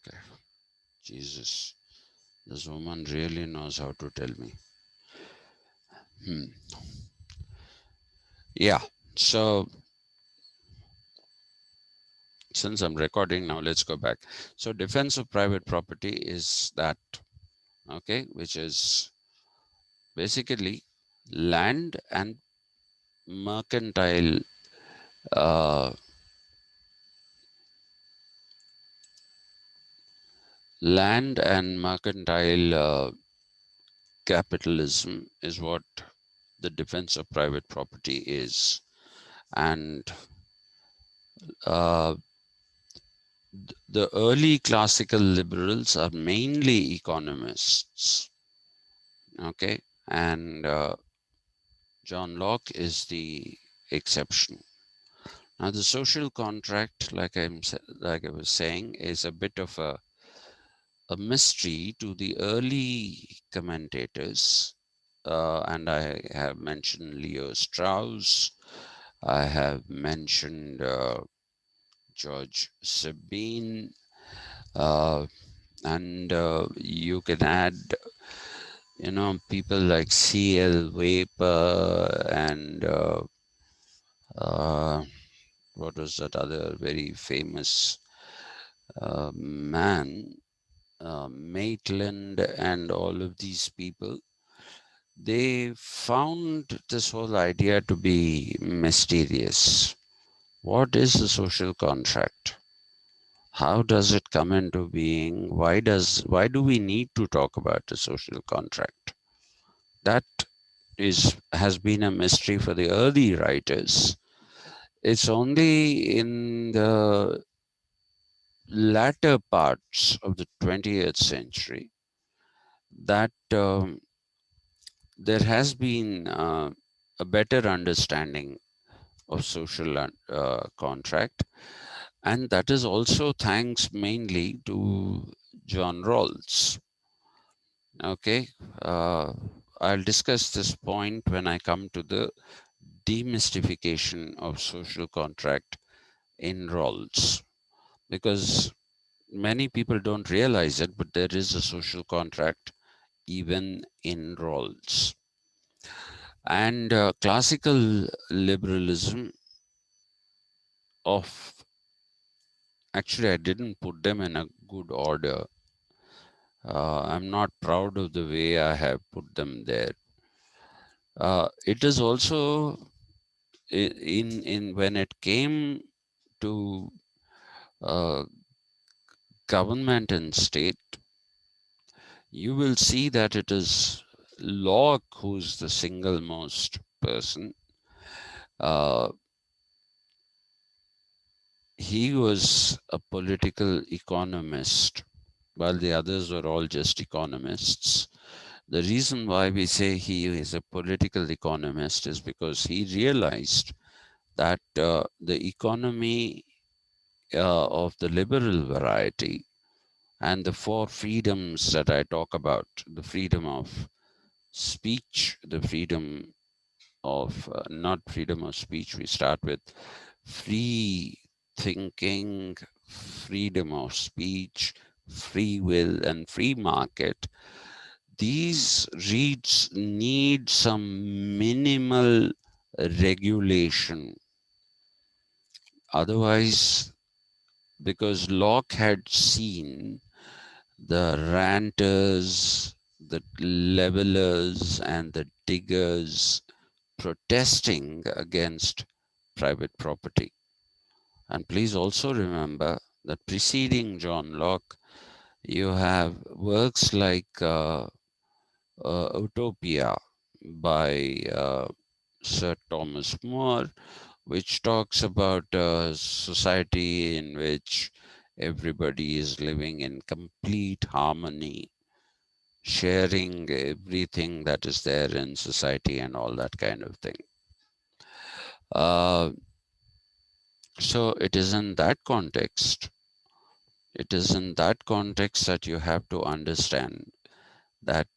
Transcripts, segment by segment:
Okay. Jesus. This woman really knows how to tell me. Yeah. So since I'm recording now, let's go back. So defense of private property is that, okay, which is basically land and mercantile uh, capitalism is what the defense of private property is. And uh, the early classical liberals are mainly economists, okay, and John Locke is the exception. Now, the social contract, like I was saying, is a bit of a mystery to the early commentators, and I have mentioned Leo Strauss. I have mentioned George Sabine, uh, and you can add, people like C.L. Vapor and uh, what was that other very famous man, Maitland, and all of these people. They found this whole idea to be mysterious. What is the social contract? How does it come into being? Why do we need to talk about the social contract? That has been a mystery for the early writers. It's only in the latter parts of the 20th century that there has been a better understanding of social contract, and that is also thanks mainly to John Rawls. Okay, I'll discuss this point when I come to the demystification of social contract in Rawls, because many people don't realize it, but there is a social contract even in Rawls. And classical liberalism of, actually, I didn't put them in a good order. I'm not proud of the way I have put them there. It is also in when it came to uh, government and state, you will see that it is Locke who's the single most person. Uh, he was a political economist, while the others were all just economists. The reason why we say he is a political economist is because he realized that the economy of the liberal variety and the four freedoms that I talk about, the freedom of speech, the freedom of, not freedom of speech, we start with free thinking, freedom of speech, free will, and free market. These reads need some minimal regulation. Otherwise, because Locke had seen the ranters, the levelers, and the diggers protesting against private property. And please also remember that preceding John Locke, you have works like Utopia by Sir Thomas More, which talks about a society in which everybody is living in complete harmony, sharing everything that is there in society and all that kind of thing. Uh, so it is in that context, that you have to understand that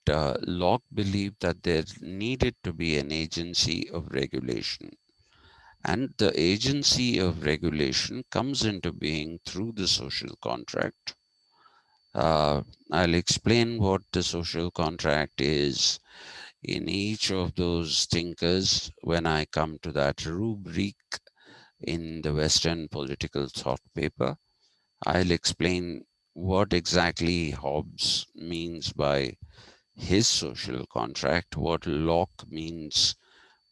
Locke believed that there needed to be an agency of regulation. And the agency of regulation comes into being through the social contract. Uh, I'll explain what the social contract is in each of those thinkers when I come to that rubric in the Western political thought paper. I'll explain what exactly Hobbes means by his social contract, what Locke means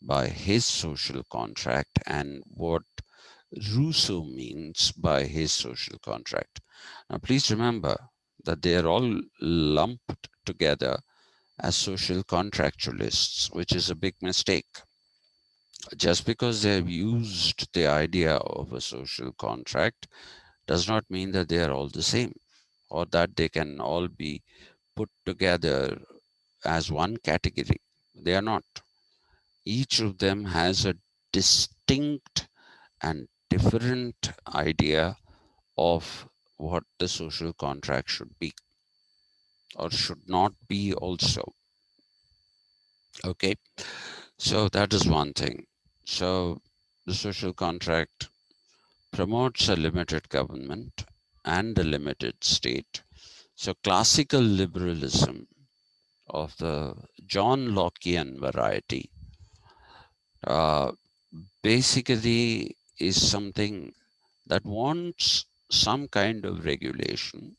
by his social contract, and what Rousseau means by his social contract. Now, please remember that they are all lumped together as social contractualists, which is a big mistake. Just because they have used the idea of a social contract does not mean that they are all the same or that they can all be put together as one category. They are not. Each of them has a distinct and different idea of what the social contract should be or should not be also. Okay, so that is one thing. So the social contract promotes a limited government and a limited state. So classical liberalism of the John Lockean variety uh, basically is something that wants some kind of regulation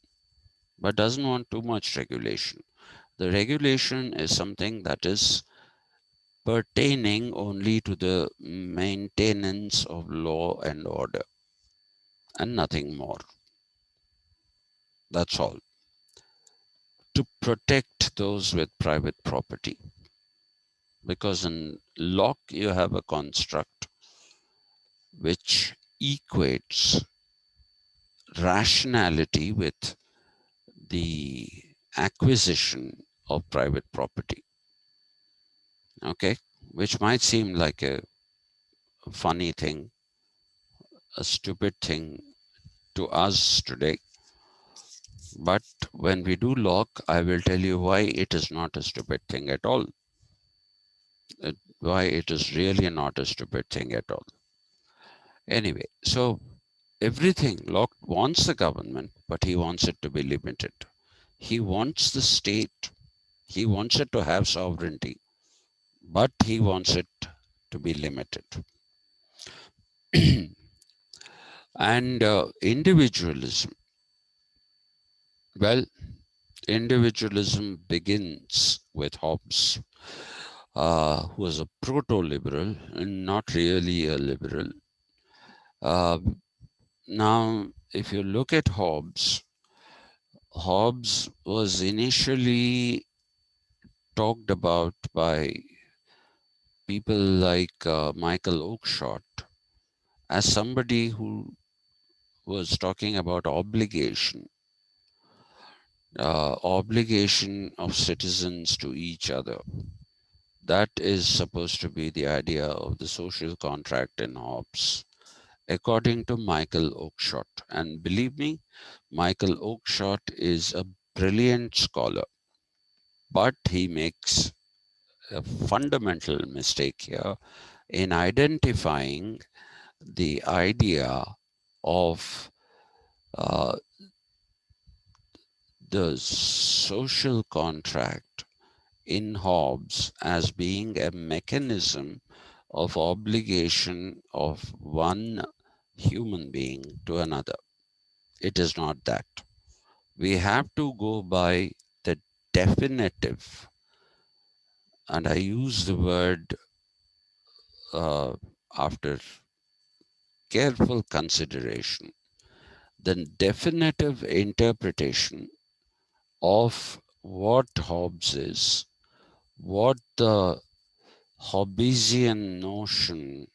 but doesn't want too much regulation. The regulation is something that is pertaining only to the maintenance of law and order and nothing more. That's all. To protect those with private property. Because in Locke, you have a construct which equates rationality with the acquisition of private property. Okay, which might seem like a funny thing, a stupid thing to us today. But when we do Locke, I will tell you why it is not a stupid thing at all. Why it is really not a stupid thing at all. Anyway, so everything, Locke wants the government, but he wants it to be limited. He wants the state, he wants it to have sovereignty, but he wants it to be limited. And individualism, well, individualism begins with Hobbes, who was a proto-liberal and not really a liberal. Uh, Now, if you look at Hobbes, Hobbes was initially talked about by people like Michael Oakeshott as somebody who was talking about obligation of citizens to each other. That is supposed to be the idea of the social contract in Hobbes, according to Michael Oakeshott. And believe me, Michael Oakeshott is a brilliant scholar, but he makes a fundamental mistake here in identifying the idea of uh, the social contract in Hobbes as being a mechanism of obligation of one human being to another. It is not that. We have to go by the definitive, and I use the word uh, after careful consideration, the definitive interpretation of what Hobbes is, what the Hobbesian notion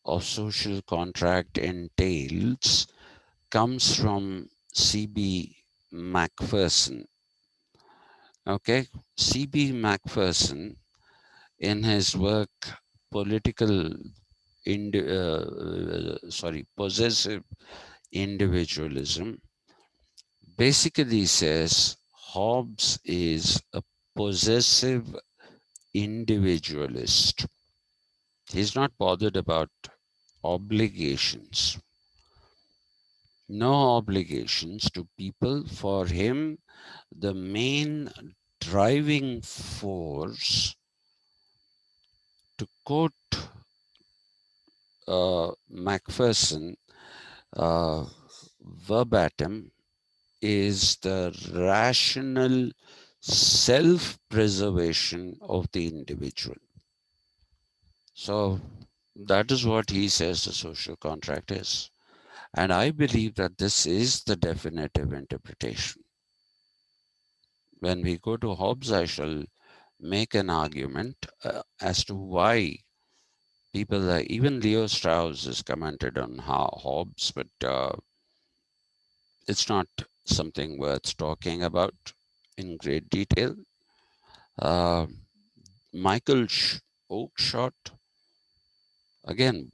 of social contract entails, comes from C.B. Macpherson. Okay, C.B. Macpherson, in his work Political, Possessive Individualism, basically says Hobbes is a possessive individualist. He's not bothered about obligations. no obligations to people. For him, the main driving force, to quote Macpherson uh, verbatim, is the rational self-preservation of the individual. So that is what he says the social contract is. And I believe that this is the definitive interpretation. When we go to Hobbes, I shall make an argument as to why people, like even Leo Strauss has commented on Hobbes, but it's not something worth talking about in great detail. Uh, Michael Oakeshott, again,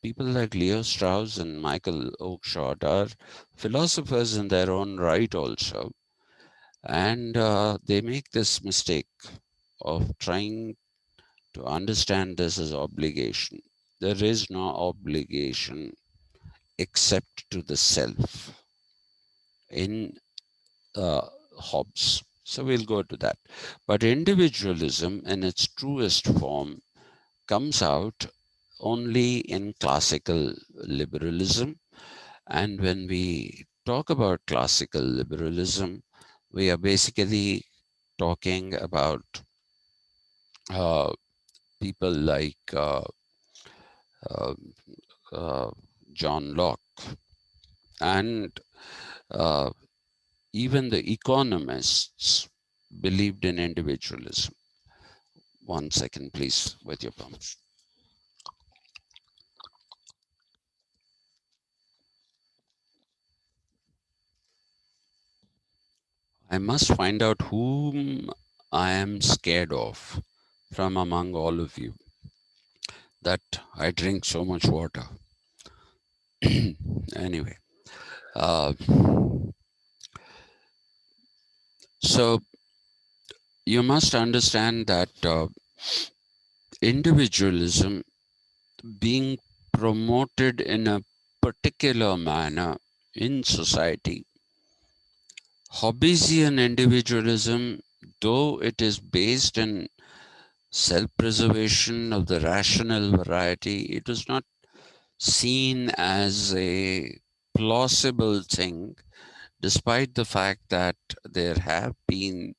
people like Leo Strauss and Michael Oakeshott are philosophers in their own right also. And they make this mistake of trying to understand this as obligation. There is no obligation except to the self in Hobbes. So we'll go to that. But individualism in its truest form comes out only in classical liberalism. And when we talk about classical liberalism, we are basically talking about uh, people like uh, uh, John Locke, and uh, even the economists believed in individualism. One second, please, with your permission. I must find out whom I am scared of from among all of you, that I drink so much water. Anyway, uh, so you must understand that individualism being promoted in a particular manner in society, Hobbesian individualism, though it is based in self-preservation of the rational variety, it is not seen as a plausible thing, despite the fact that there have been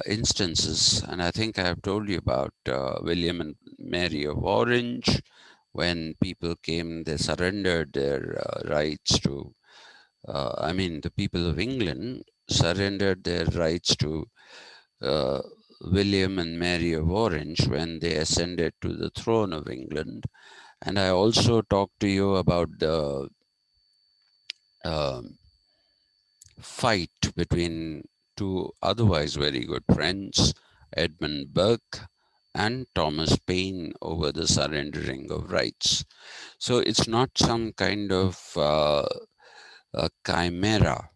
instances, and I think I have told you about William and Mary of Orange. When people came, they surrendered their rights to, the people of England surrendered their rights to uh, William and Mary of Orange when they ascended to the throne of England. And I also talked to you about the um fight between two otherwise very good friends, Edmund Burke and Thomas Paine, over the surrendering of rights. So it's not some kind of a chimera.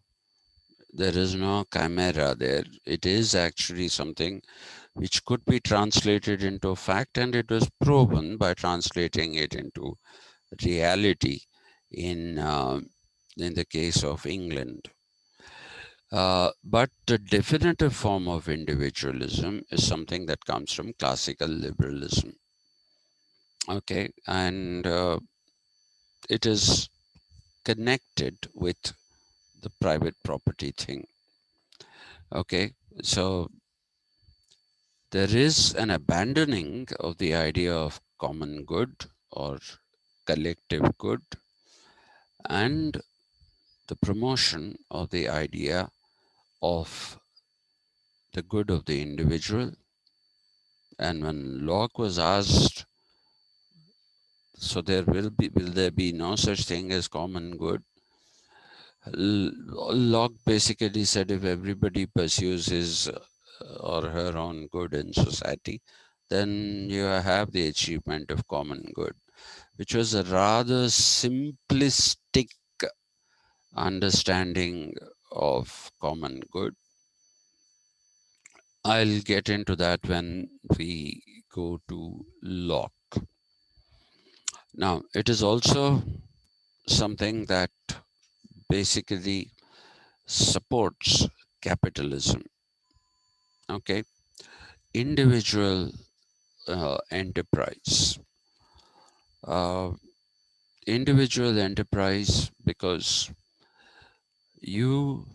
There is no chimera there. It is actually something which could be translated into fact, and it was proven by translating it into reality in the case of England. But the definitive form of individualism is something that comes from classical liberalism. Okay, and it is connected with the private property thing. Okay, so there is an abandoning of the idea of common good or collective good, and the promotion of the idea of the good of the individual. And when Locke was asked, so will there be no such thing as common good? Locke basically said if everybody pursues his or her own good in society, then you have the achievement of common good, which was a rather simplistic understanding of common good. I'll get into that when we go to Locke. Now, it is also something that basically supports capitalism. Okay, individual enterprise. Uh, Individual enterprise because you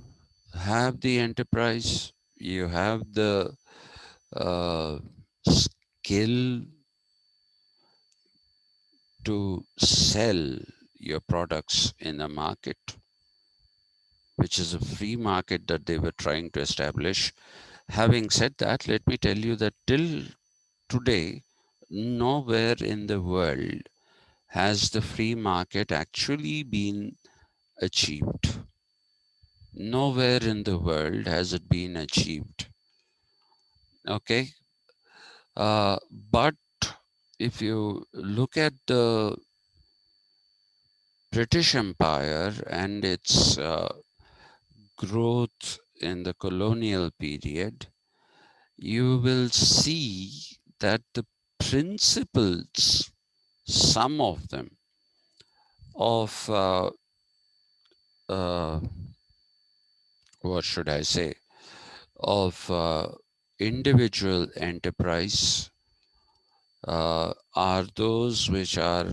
have the enterprise, you have the uh, skill to sell your products in a market, which is a free market that they were trying to establish. Having said that, let me tell you that till today, nowhere in the world has the free market actually been achieved. Nowhere in the world has it been achieved. Okay. But if you look at the British Empire and its growth in the colonial period, you will see that the principles, some of them, of uh, what should I say, of individual enterprise are those which are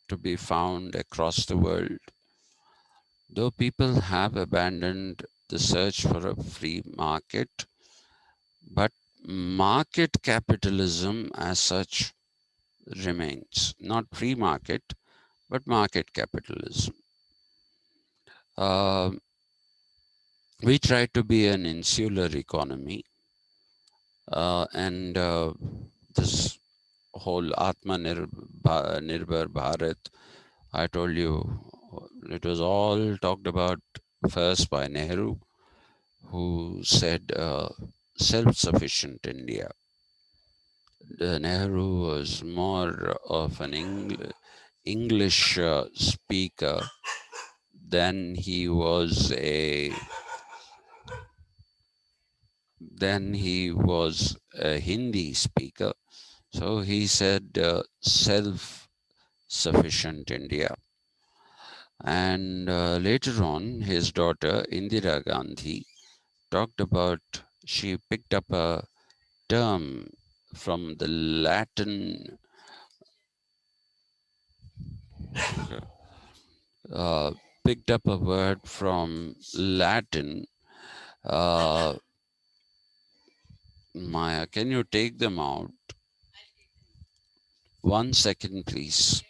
to be found across the world. Though people have abandoned the search for a free market, but market capitalism as such remains. Not free market, but market capitalism. Uh, we try to be an insular economy, and this whole Nirbhar Bharat, I told you, it was all talked about first by Nehru, who said self-sufficient India. Nehru was more of an English speaker than he was a Hindi speaker. So he said self-sufficient India. And later on, his daughter Indira Gandhi talked about, she picked up a term from the Latin, uh, picked up a word from Latin. Uh, Maya, can you take them out? 1 second, please.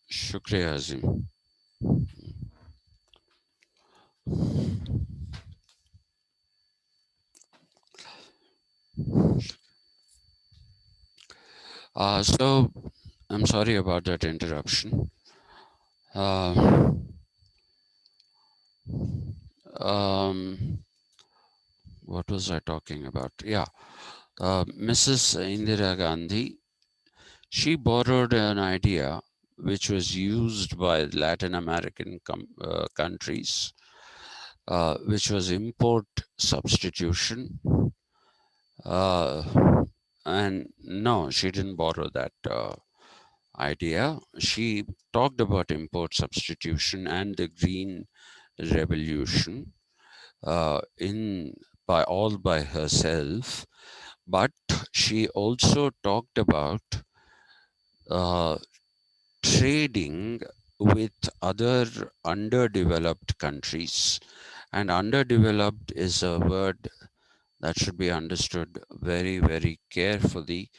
Shukriya, Azim. So, I'm sorry about that interruption. Uh, um, what was I talking about? Yeah, Mrs. Indira Gandhi, she borrowed an idea which was used by Latin American countries, which was import substitution. Uh, and no, she didn't borrow that idea. She talked about import substitution and the green revolution in by herself, but she also talked about uh, trading with other underdeveloped countries. And underdeveloped is a word that should be understood very, very carefully.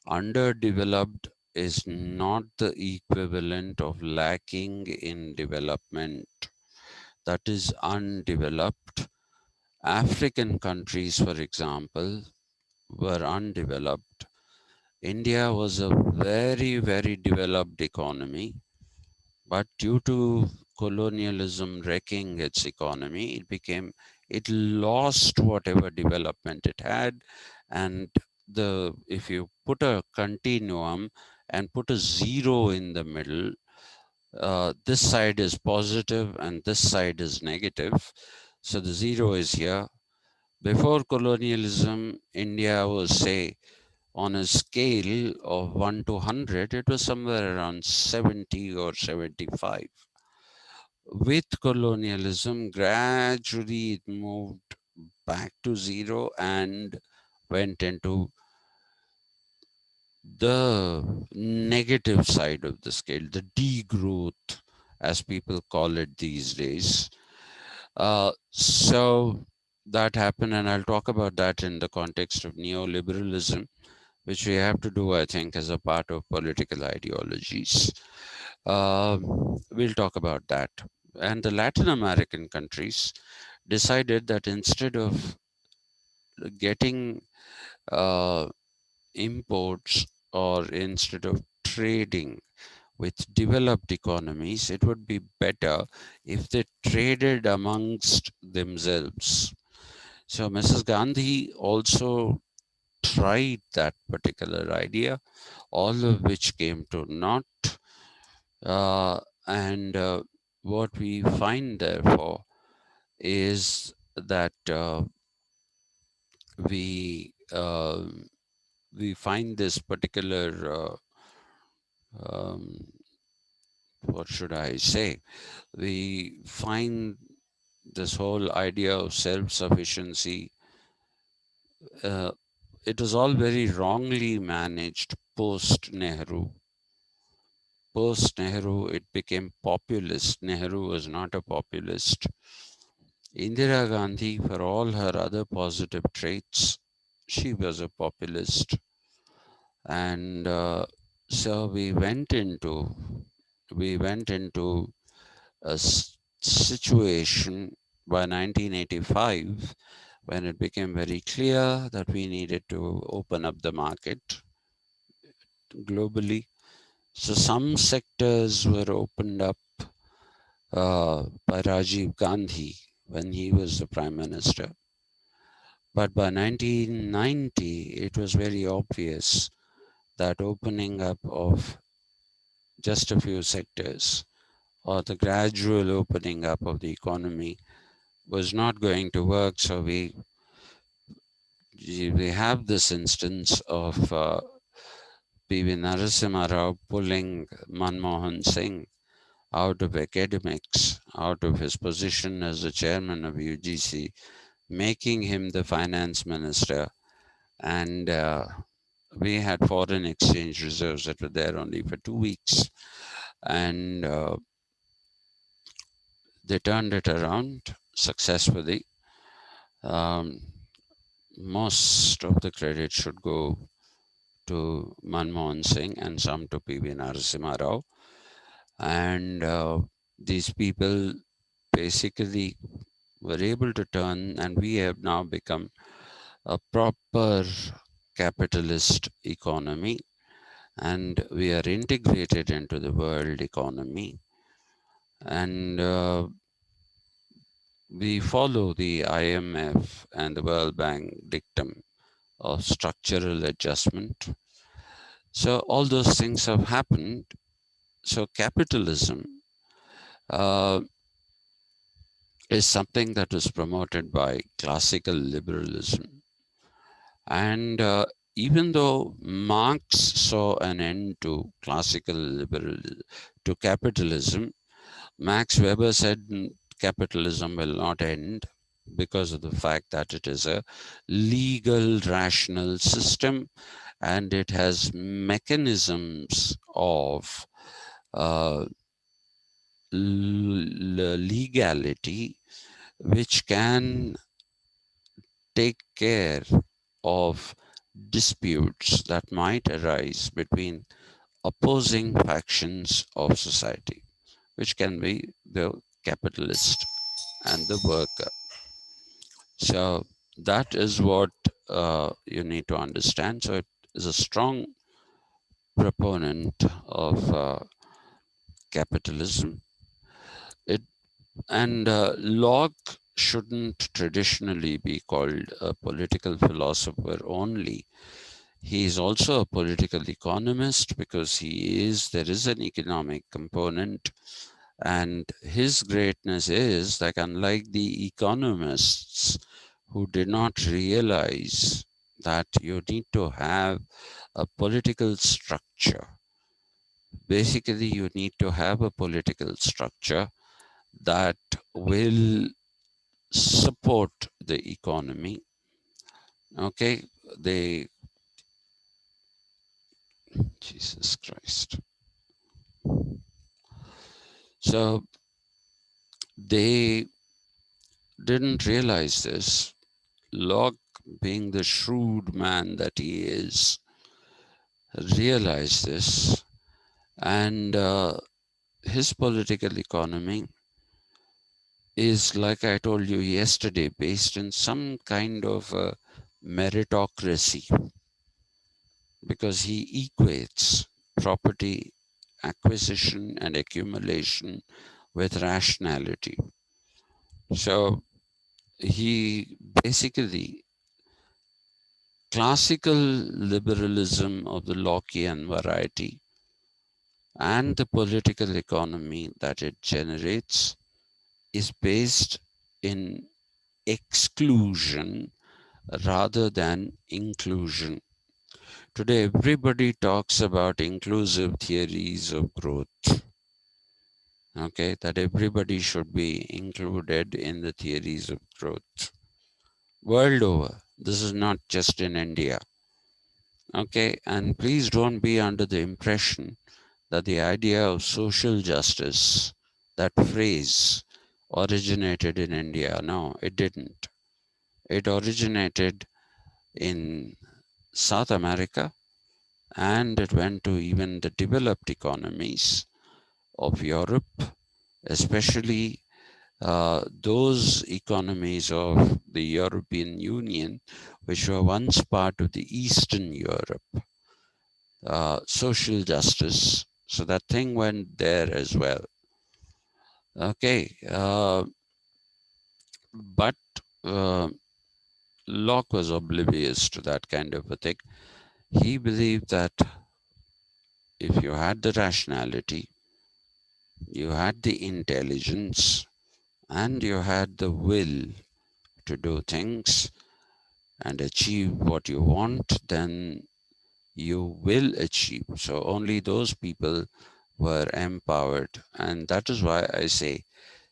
Underdeveloped is not the equivalent of lacking in development. That is undeveloped. African countries, for example, were undeveloped. India was a very, very developed economy, but due to colonialism wrecking its economy, it lost whatever development it had. And if you put a continuum and put a zero in the middle, this side is positive and this side is negative. So the zero is here. Before colonialism, India was, say, on a scale of 1 to 100, it was somewhere around 70 or 75. With colonialism, gradually it moved back to zero and went into the negative side of the scale, the degrowth, as people call it these days. So that happened, and I'll talk about that in the context of neoliberalism, which we have to do, I think, as a part of political ideologies. We'll talk about that. And the Latin American countries decided that instead of getting uh, imports, or instead of trading with developed economies, it would be better if they traded amongst themselves. So Mrs. Gandhi also tried that particular idea, all of which came to naught. Uh, and what we find, therefore, is that we uh, we find this particular um, what should I say? We find this whole idea of self-sufficiency. Uh, it was all very wrongly managed post-Nehru. Post-Nehru, it became populist. Nehru was not a populist. Indira Gandhi, for all her other positive traits, she was a populist. And so we went into a situation by 1985 when it became very clear that we needed to open up the market globally. So some sectors were opened up by Rajiv Gandhi when he was the prime minister. But by 1990, it was very obvious that opening up of just a few sectors, or the gradual opening up of the economy, was not going to work. So we have this instance of P.V. Narasimha Rao pulling Manmohan Singh out of academics, out of his position as the chairman of UGC, making him the finance minister. And we had foreign exchange reserves that were there only for 2 weeks. And they turned it around successfully. Um, most of the credit should go to Manmohan Singh and some to P.V. Narasimha Rao. And these people basically were able to turn, and we have now become a proper capitalist economy, and we are integrated into the world economy. And we follow the IMF and the World Bank dictum of structural adjustment. So all those things have happened. So capitalism uh, is something that was promoted by classical liberalism. And even though Marx saw an end to classical to capitalism, Max Weber said capitalism will not end because of the fact that it is a legal, rational system, and it has mechanisms of uh, legality which can take care of disputes that might arise between opposing factions of society, which can be the capitalist and the worker. So that is what you need to understand. So it is a strong proponent of capitalism. It and Locke shouldn't traditionally be called a political philosopher only. He is also a political economist because there is an economic component, and his greatness is like, unlike the economists who did not realize that you need to have a political structure. Basically, you need to have a political structure that will support the economy. Okay, they, Jesus Christ. So they didn't realize this. Locke, being the shrewd man that he is, realized this, and his political economy is, like I told you yesterday, based in some kind of a meritocracy, because he equates property acquisition and accumulation with rationality. So he basically, classical liberalism of the Lockean variety and the political economy that it generates is based in exclusion rather than inclusion. Today, everybody talks about inclusive theories of growth. Okay, that everybody should be included in the theories of growth. World over, this is not just in India. Okay, and please don't be under the impression that the idea of social justice, that phrase, originated in India. No, it didn't. It originated in South America, and it went to even the developed economies of Europe, especially those economies of the European Union, which were once part of the Eastern Europe. Social justice. So that thing went there as well. Okay, but uh, Locke was oblivious to that kind of a thing. He believed that if you had the rationality, you had the intelligence, and you had the will to do things and achieve what you want, then you will achieve. So only those people were empowered. And that is why I say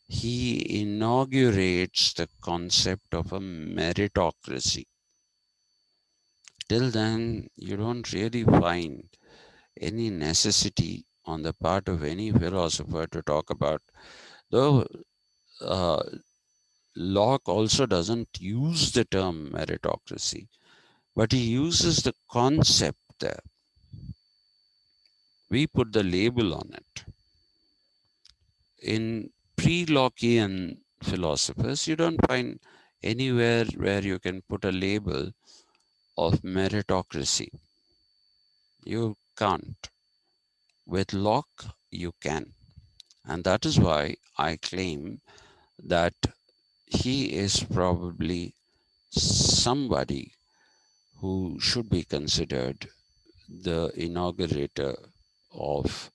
he inaugurates the concept of a meritocracy. Till then, you don't really find any necessity on the part of any philosopher to talk about, though uh, Locke also doesn't use the term meritocracy, but he uses the concept there. We put the label on it. In pre-Lockean philosophers, you don't find anywhere where you can put a label of meritocracy. You can't. With Locke, you can. And that is why I claim that he is probably somebody who should be considered the inaugurator of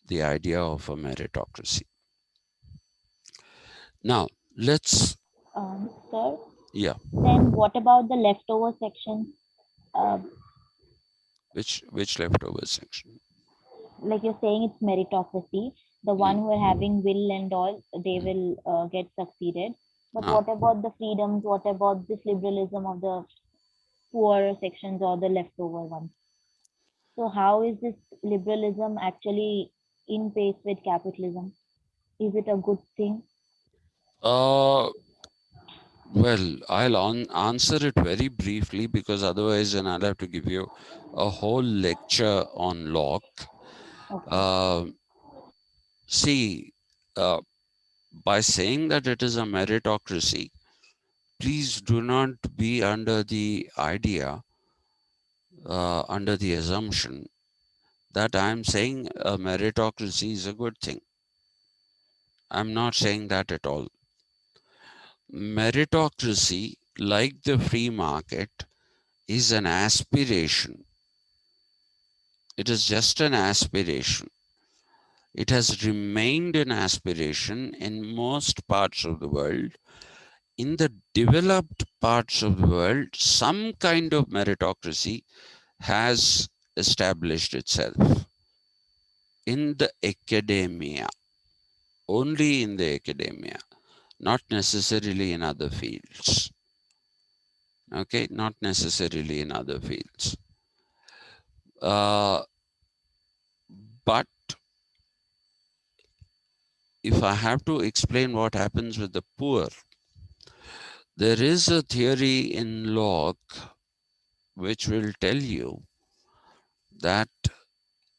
the idea of a meritocracy. Now, let's, Sir, yeah, then what about the leftover section? Uh, which leftover section? like you're saying, it's meritocracy. The one Mm. who are having will and all, they Mm. will get succeeded. But Now, what about the freedoms? What about this liberalism of the poorer sections or the leftover ones? So how is this liberalism actually in pace with capitalism? Is it a good thing? uh, well, I'll answer it very briefly because otherwise, then I'll have to give you a whole lecture on Locke. Okay. Uh, see, uh, by saying that it is a meritocracy, please do not be under the idea, under the assumption that I'm saying a meritocracy is a good thing. I'm not saying that at all. Meritocracy, like the free market, is an aspiration. It is just an aspiration. It has remained an aspiration in most parts of the world. In the developed parts of the world, some kind of meritocracy has established itself in the academia, only in the academia, not necessarily in other fields. Okay, not necessarily in other fields. Uh, but if I have to explain what happens with the poor, there is a theory in Locke which will tell you that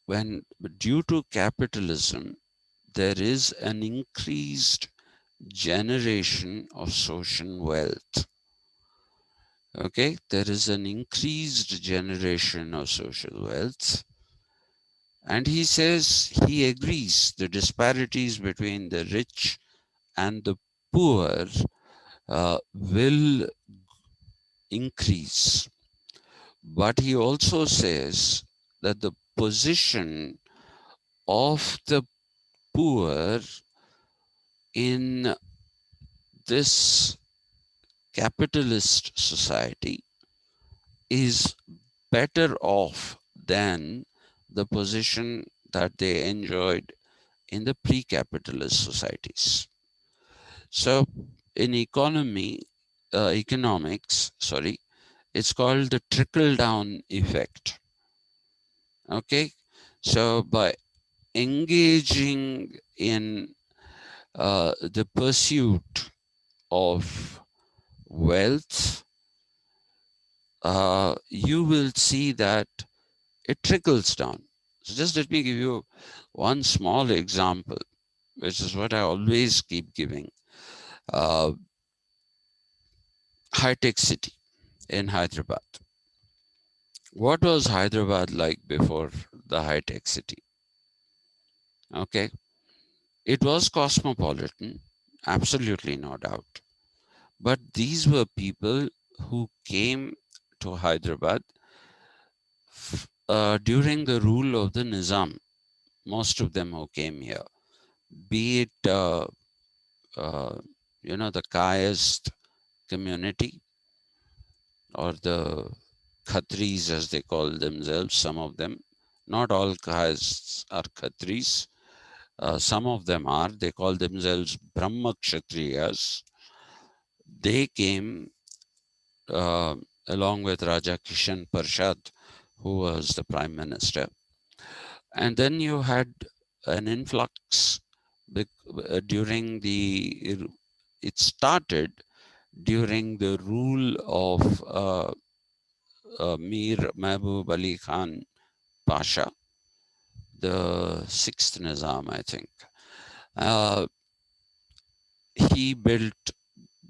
when, due to capitalism, there is an increased generation of social wealth. Okay, there is an increased generation of social wealth. And he says he agrees the disparities between the rich and the poor will increase. But he also says that the position of the poor in this capitalist society is better off than the position that they enjoyed in the pre-capitalist societies. So in economics, sorry, it's called the trickle-down effect. Okay, so by engaging in the pursuit of wealth, you will see that it trickles down. So just let me give you one small example, which is what I always keep giving. Uh, Hightech city in Hyderabad. What was Hyderabad like before the high-tech city? Okay, it was cosmopolitan, absolutely no doubt. But these were people who came to Hyderabad during the rule of the Nizam. Most of them who came here, be it uh, the Kayast community or the Khatris as they call themselves. Some of them, not all Kayasts are Khatris. Some of them are. They call themselves Brahma Kshatriyas. They came uh, along with Raja Kishan Parshad, who was the prime minister. And then you had an influx during it started during the rule of Mir Mahbub Ali Khan Pasha, the sixth Nizam, I think. Uh, he built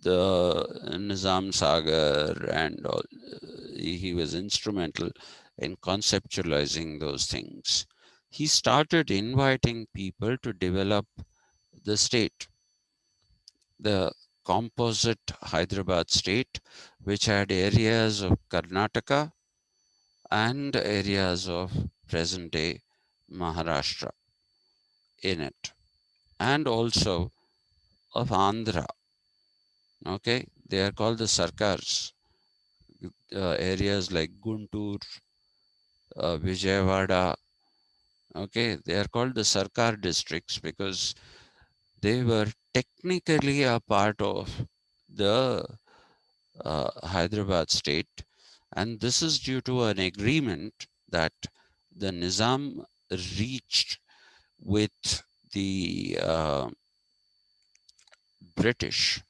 the Nizam Sagar and all. He was instrumental in conceptualizing those things. He started inviting people to develop the state, the composite Hyderabad state, which had areas of Karnataka and areas of present day Maharashtra in it, and also of Andhra. Okay, they are called the Sarkars. Areas like Guntur, Vijayawada. Okay, they are called the Sarkar districts because they were technically a part of the Hyderabad state, and this is due to an agreement that the Nizam reached with the British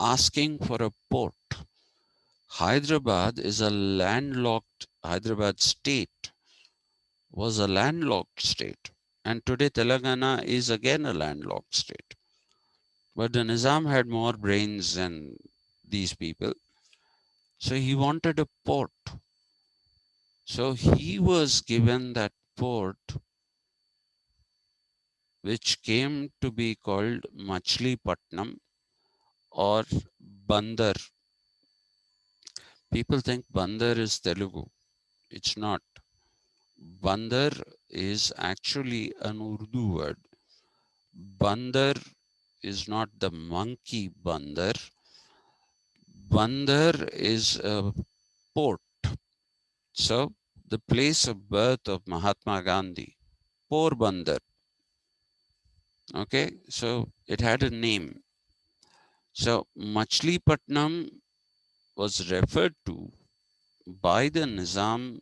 asking for a port. Hyderabad is a landlocked, Hyderabad state was a landlocked state. And today Telangana is again a landlocked state. But the Nizam had more brains than these people. So he wanted a port. So he was given that port, which came to be called Machli Patnam or Bandar. People think Bandar is Telugu. It's not. Bandar is actually an Urdu word. Bandar is not the monkey Bandar. Bandar is a port. So, the place of birth of Mahatma Gandhi, Porbandar. Okay, so it had a name. So, Machilipatnam was referred to by the Nizam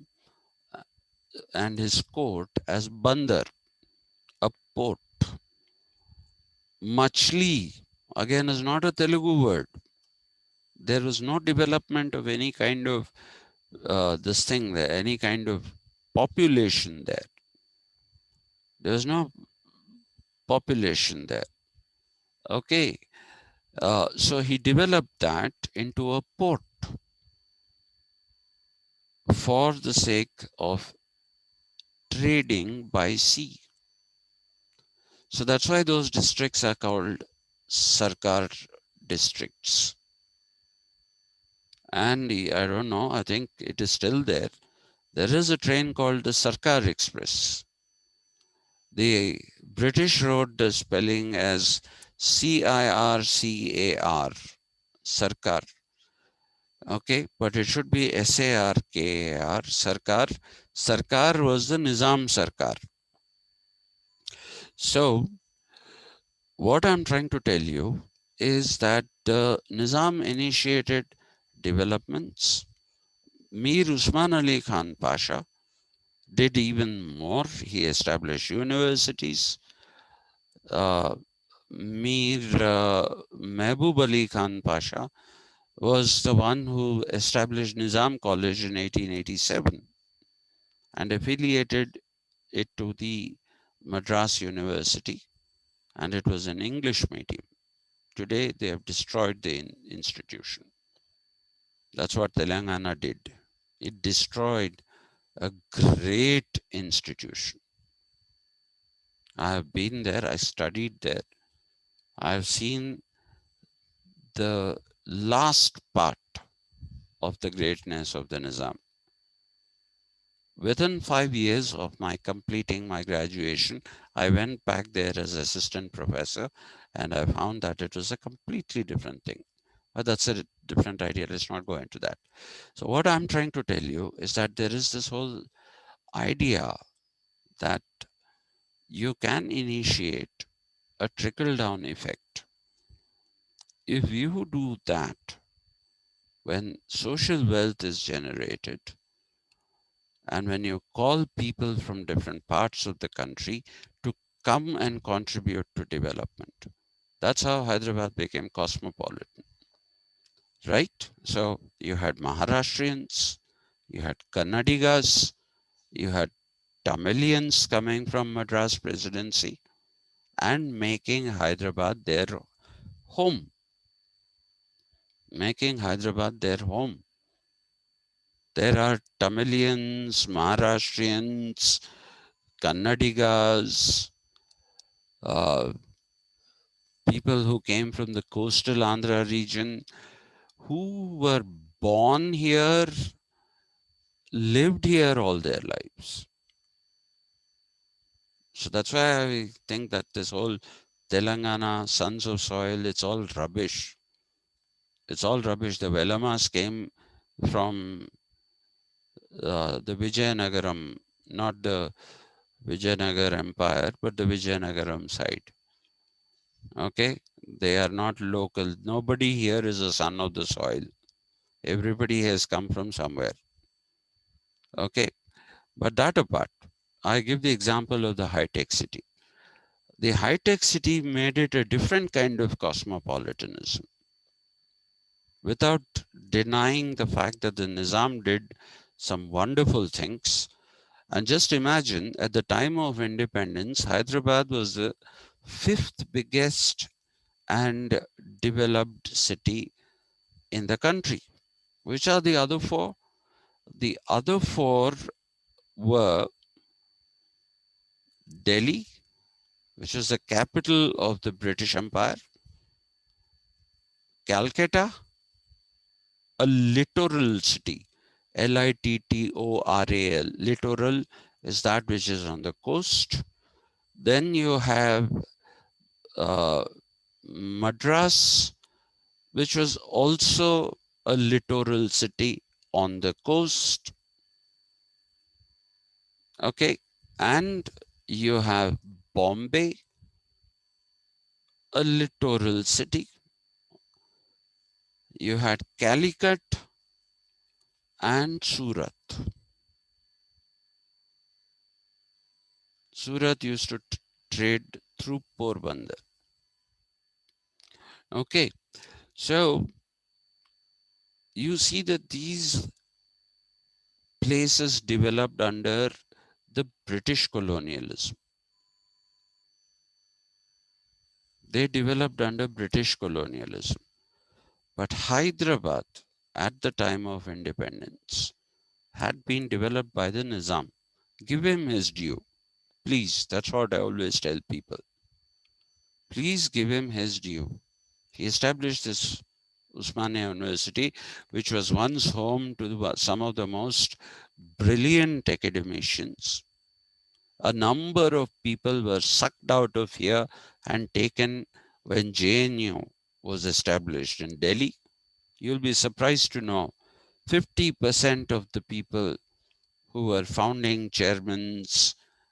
and his court as Bandar, a port. Machli, again, is not a Telugu word. There was no development of any kind of this thing there, any kind of population there. There was no population there. Okay, so he developed that into a port for the sake of trading by sea. So that's why those districts are called Sarkar districts. And I don't know, I think it is still there. There is a train called the Sarkar Express. The British wrote the spelling as Circar, Sarkar. Okay, but it should be Sarkar, Sarkar. Sarkar was the Nizam Sarkar. So, what I'm trying to tell you is that the Nizam initiated developments. Mir Usman Ali Khan Pasha did even more. He established universities. Uh, Mir Mehboob Ali Khan Pasha was the one who established Nizam College in 1887 and affiliated it to the Madras University, and it was an English medium. Today, they have destroyed the institution. That's what Telangana did. It destroyed a great institution. I have been there, I studied there. I have seen the last part of the greatness of the Nizam. Within 5 years of my completing my graduation, I went back there as assistant professor, and I found that it was a completely different thing. But that's a different idea. Let's not go into that. So, what I'm trying to tell you is that there is this whole idea that you can initiate a trickle down effect. If you do that, when social wealth is generated, and when you call people from different parts of the country to come and contribute to development. That's how Hyderabad became cosmopolitan, right? So you had Maharashtrians, you had Kannadigas, you had Tamilians coming from Madras presidency and making Hyderabad their home, making Hyderabad their home. There are Tamilians, Maharashtrians, Kannadigas, uh, people who came from the coastal Andhra region, who were born here, lived here all their lives. So that's why I think that this whole Telangana, sons of soil, it's all rubbish. It's all rubbish. The Velamas came from the Vijayanagaram, not the Vijayanagar Empire, but the Vijayanagaram side. Okay? They are not local. Nobody here is a son of the soil. Everybody has come from somewhere. Okay, but that apart, I give the example of the high-tech city. The high-tech city made it a different kind of cosmopolitanism without denying the fact that the Nizam did some wonderful things. And just imagine, at the time of independence, Hyderabad was the fifth biggest and developed city in the country. Which are the other four? The other four were Delhi, which was the capital of the British Empire, Calcutta, a littoral city. Littoral. Littoral is that which is on the coast. Then you have uh, Madras, which was also a littoral city on the coast. Okay. And you have Bombay, a littoral city. You had Calicut and Surat. Surat used to trade through Porbandar. Okay. So you see that these places developed under the British colonialism. They developed under British colonialism. But Hyderabad, at the time of independence, had been developed by the Nizam. Give him his due. Please, that's what I always tell people. Please give him his due. He established this Usmania University, which was once home to some of the most brilliant academicians. A number of people were sucked out of here and taken when JNU was established in Delhi. You'll be surprised to know 50% of the people who were founding chairmen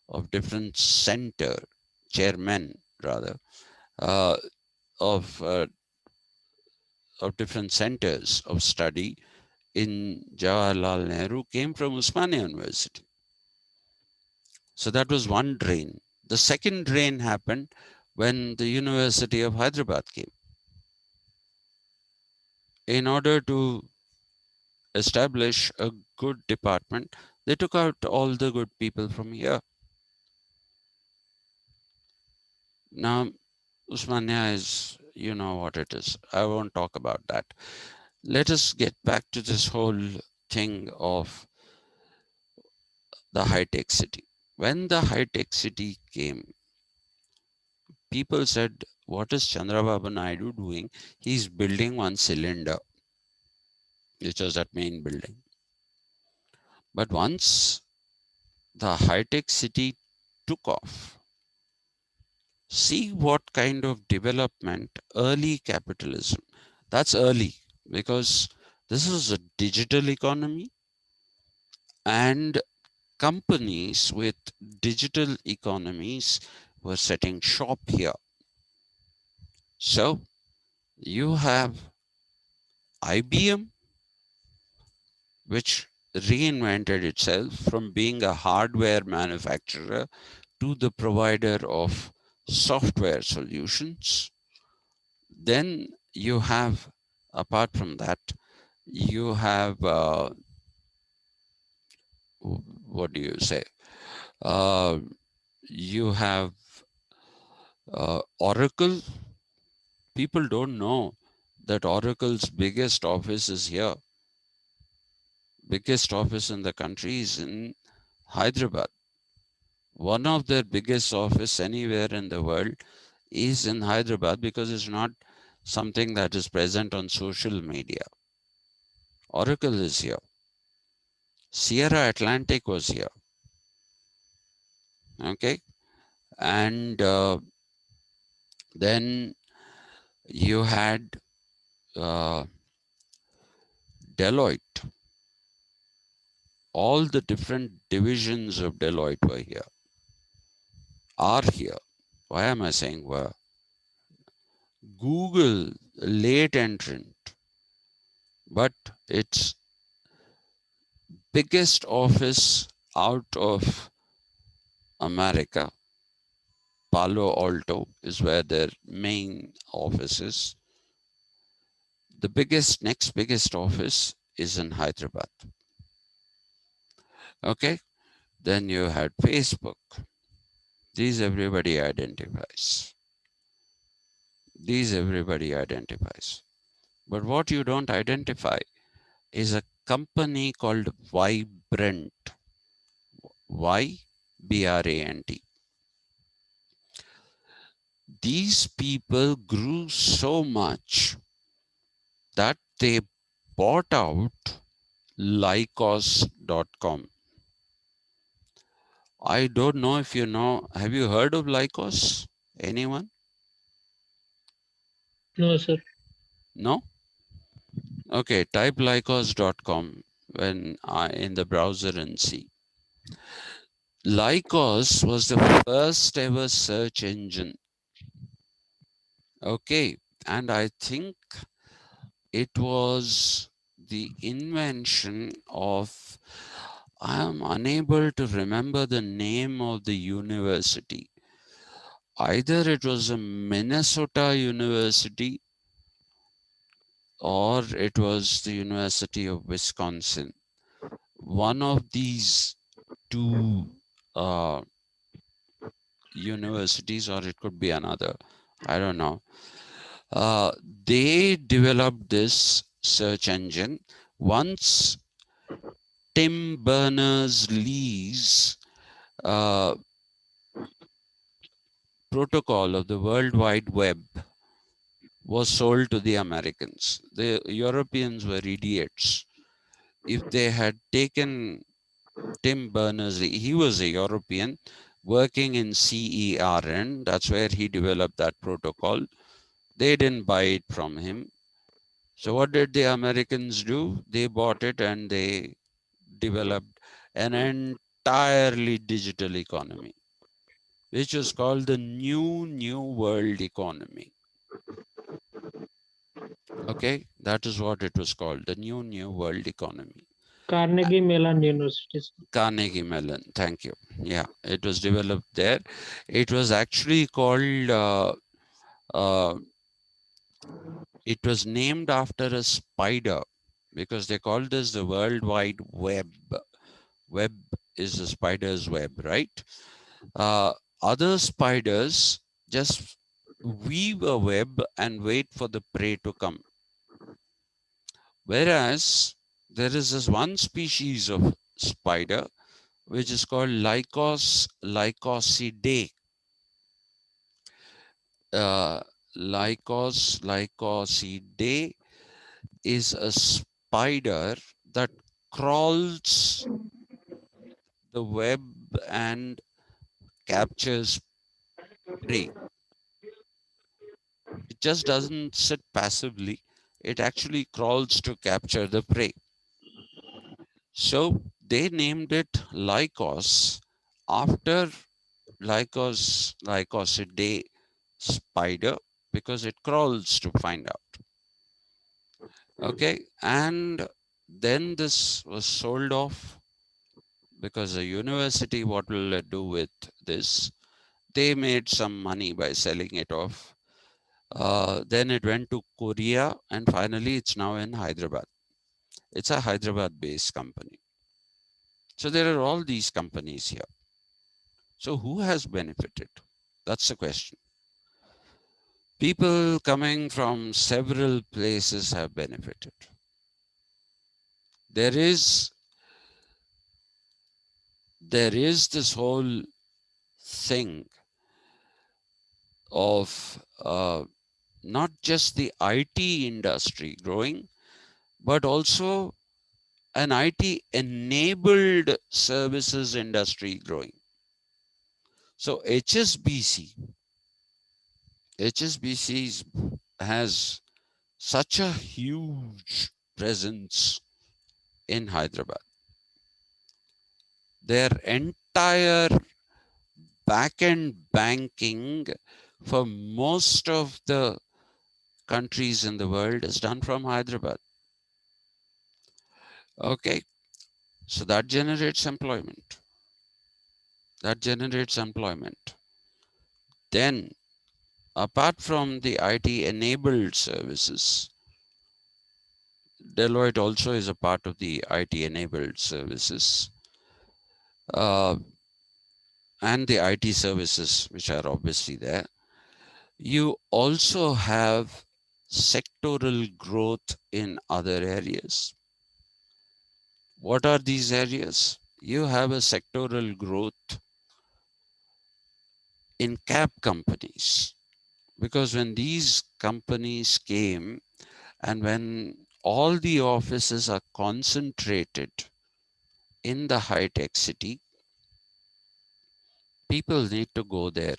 of different chairmen rather, uh, of, uh, of different centers of study in Jawaharlal Nehru came from Usmania University. So that was one drain. The second drain happened when the University of Hyderabad came. In order to establish a good department, they took out all the good people from here. Now, Usmania is, you know what it is. I won't talk about that. Let us get back to this whole thing of the high-tech city. When the high-tech city came, people said, what is Chandrababu Naidu doing? He's building one cylinder, which was that main building. But once the high-tech city took off, see what kind of development, early capitalism. That's early because this is a digital economy, and companies with digital economies were setting shop here. So you have IBM, which reinvented itself from being a hardware manufacturer to the provider of software solutions. Then you have, apart from that, you have, what do you say? Uh, you have Oracle. People don't know that Oracle's biggest office is here. Biggest office in the country is in Hyderabad. One of their biggest office anywhere in the world is in Hyderabad because it's not something that is present on social media. Oracle is here. Sierra Atlantic was here. Okay. And then you had uh, Deloitte. All the different divisions of Deloitte were here, are here. Why am I saying were? Google, late entrant, but its biggest office out of America, Palo Alto, is where their main office is. The next biggest office is in Hyderabad. Okay. Then you had Facebook. These everybody identifies. These everybody identifies. But what you don't identify is a company called Vibrant. Vibrant. These people grew so much that they bought out Lycos.com. I don't know if you know, have you heard of Lycos? Anyone? No, sir. No? Okay, type Lycos.com when in the browser and see. Lycos was the first ever search engine. Okay, and I think it was the invention of, I am unable to remember the name of the university. Either it was a Minnesota University or it was the University of Wisconsin. One of these two uh, universities, or it could be another, I don't know. Uh, they developed this search engine. Once Tim Berners-Lee's uh, protocol of the World Wide Web was sold to the Americans. The Europeans were idiots. If they had taken Tim Berners-Lee, he was a European working in CERN, that's where he developed that protocol. They didn't buy it from him. So what did the Americans do? They bought it and they developed an entirely digital economy, which was called the New World Economy. Okay, that is what it was called, the New World Economy. Carnegie Mellon University, sir. Carnegie Mellon, thank you. Yeah, it was developed there. It was actually called, uh, it was named after a spider because they called this the World Wide Web. Web is the spider's web, right? Uh, Other spiders just weave a web and wait for the prey to come. Whereas there is this one species of spider which is called Lycosidae. Uh, Lycosidae is a spider that crawls the web and captures prey. It just doesn't sit passively. It actually crawls to capture the prey. So they named it Lycos after Lycosidae spider because it crawls to find out. Okay, and then this was sold off because the university, what will it do with this? They made some money by selling it off. Then it went to Korea and finally it's now in Hyderabad. It's a Hyderabad based company. So there are all these companies here. So who has benefited? That's the question. People coming from several places have benefited. There is this whole thing of not just the IT industry growing, but also an IT enabled services industry growing. So HSBC has such a huge presence in Hyderabad. Their entire back-end banking for most of the countries in the world is done from Hyderabad. Okay, so that generates employment. That generates employment. Then, apart from the IT enabled services, Deloitte also is a part of the IT enabled services uh, and the IT services, which are obviously there. You also have sectoral growth in other areas. What are these areas? You have a sectoral growth in cab companies because when these companies came and when all the offices are concentrated in the high-tech city. People need to go there.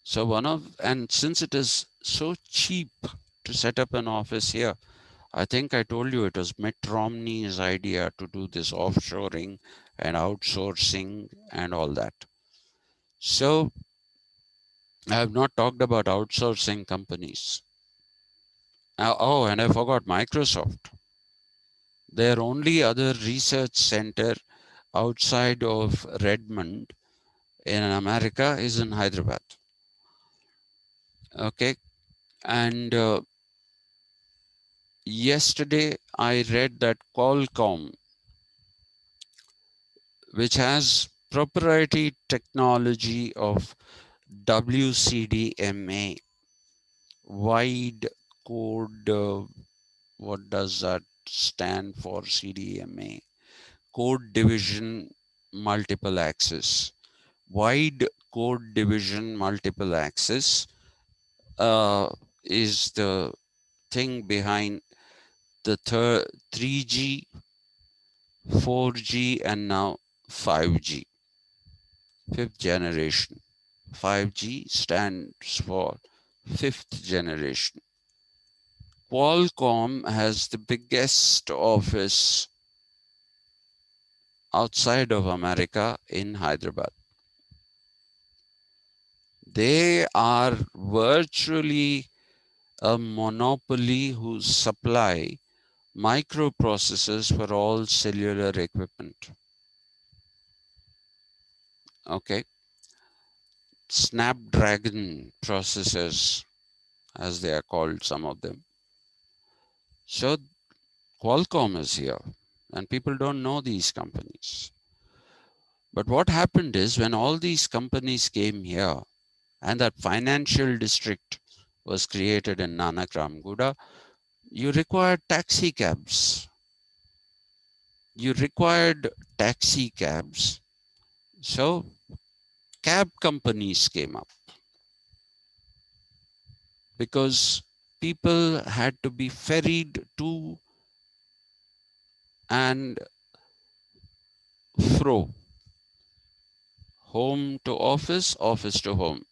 So and since it is so cheap to set up an office here, I think I told you it was Mitt Romney's idea to do this offshoring and outsourcing and all that. So I have not talked about outsourcing companies. Oh, and I forgot Microsoft. Their only other research center outside of Redmond in America is in Hyderabad. Okay. And yesterday I read that Qualcomm, which has proprietary technology of WCDMA, wide code, what does that stand for, CDMA? Code division multiple access. Wide code division multiple access is the thing behind the 3G, 4G, and now 5G, fifth generation. 5G stands for fifth generation. Qualcomm has the biggest office outside of America in Hyderabad. They are virtually a monopoly who supply microprocessors for all cellular equipment. Okay. Snapdragon processors, as they are called, some of them. So Qualcomm is here, and people don't know these companies. But what happened is when all these companies came here and that financial district was created in Nanak Ramguda, you required taxi cabs. You required taxi cabs. So cab companies came up because people had to be ferried to and fro, home to office, office to home.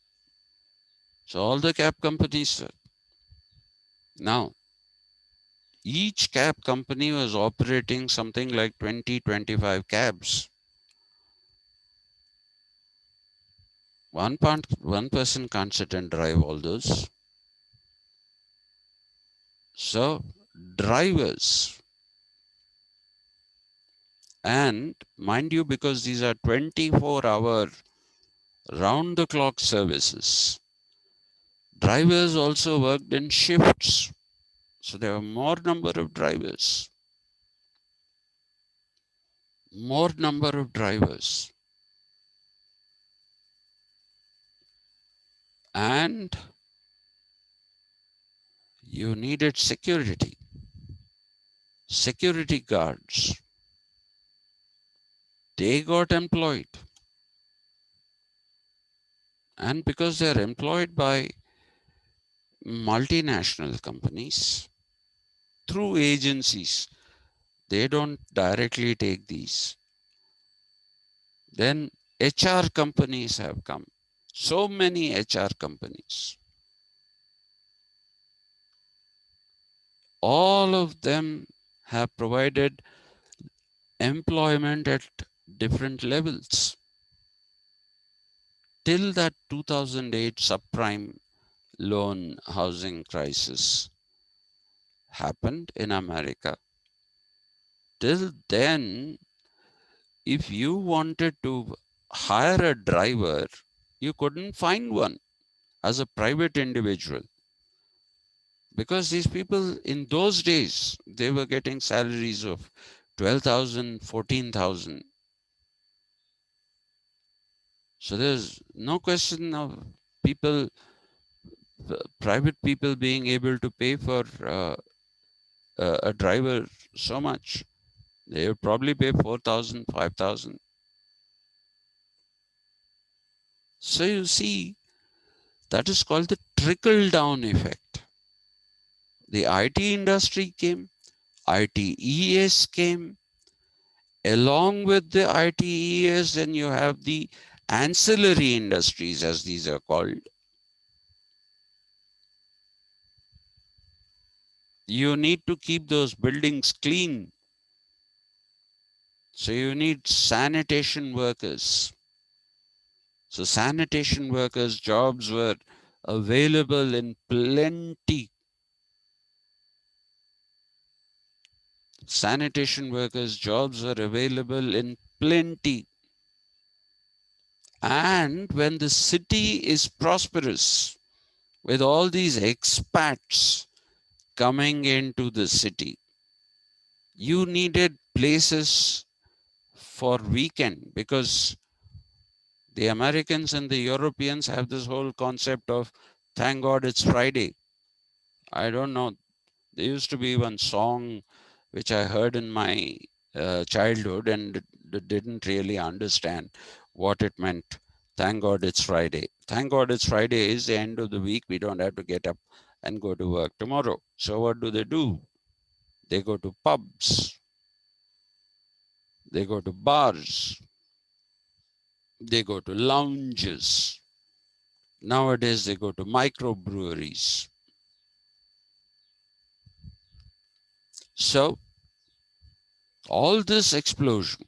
So all the cab companies, now each cab company was operating something like 20-25 cabs. One person can't sit and drive all those. So drivers, and mind you, because these are 24-hour round the clock services, drivers also worked in shifts. So there were more number of drivers. More number of drivers. And you needed security. Security guards. They got employed. And because they're employed by multinational companies through agencies, they don't directly take these. Then HR companies have come. So many HR companies. All of them have provided employment at different levels. Till that 2008 subprime loan housing crisis happened in America. Till then, if you wanted to hire a driver, you couldn't find one as a private individual. Because these people in those days, they were getting salaries of 12,000, 14,000. So there's no question of people, private people being able to pay for a driver so much. They would probably pay 4,000, 5,000. So you see, that is called the trickle down effect. The IT industry came, ITES came. Along with the ITES, then you have the ancillary industries, as these are called. You need to keep those buildings clean. So you need sanitation workers. So sanitation workers' jobs were available in plenty. Sanitation workers' jobs were available in plenty. And when the city is prosperous, with all these expats coming into the city, you needed places for weekend, because the Americans and the Europeans have this whole concept of thank God it's Friday. I don't know. There used to be one song which I heard in my childhood and didn't really understand what it meant. Thank God it's Friday. Thank God it's Friday is the end of the week. We don't have to get up and go to work tomorrow. So what do? They go to pubs. They go to bars. They go to lounges. Nowadays, they go to microbreweries. So all this explosion.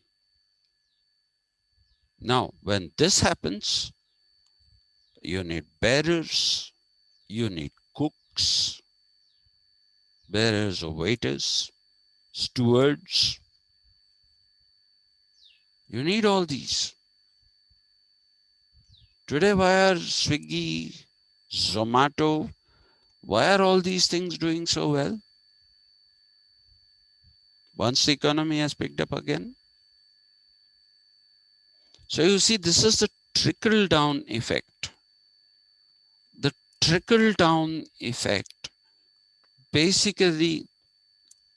Now, when this happens, you need bearers, you need cooks, bearers or waiters, stewards. You need all these. Today, why are Swiggy, Zomato, why are all these things doing so well? Once the economy has picked up again. So you see, this is the trickle down effect. The trickle down effect basically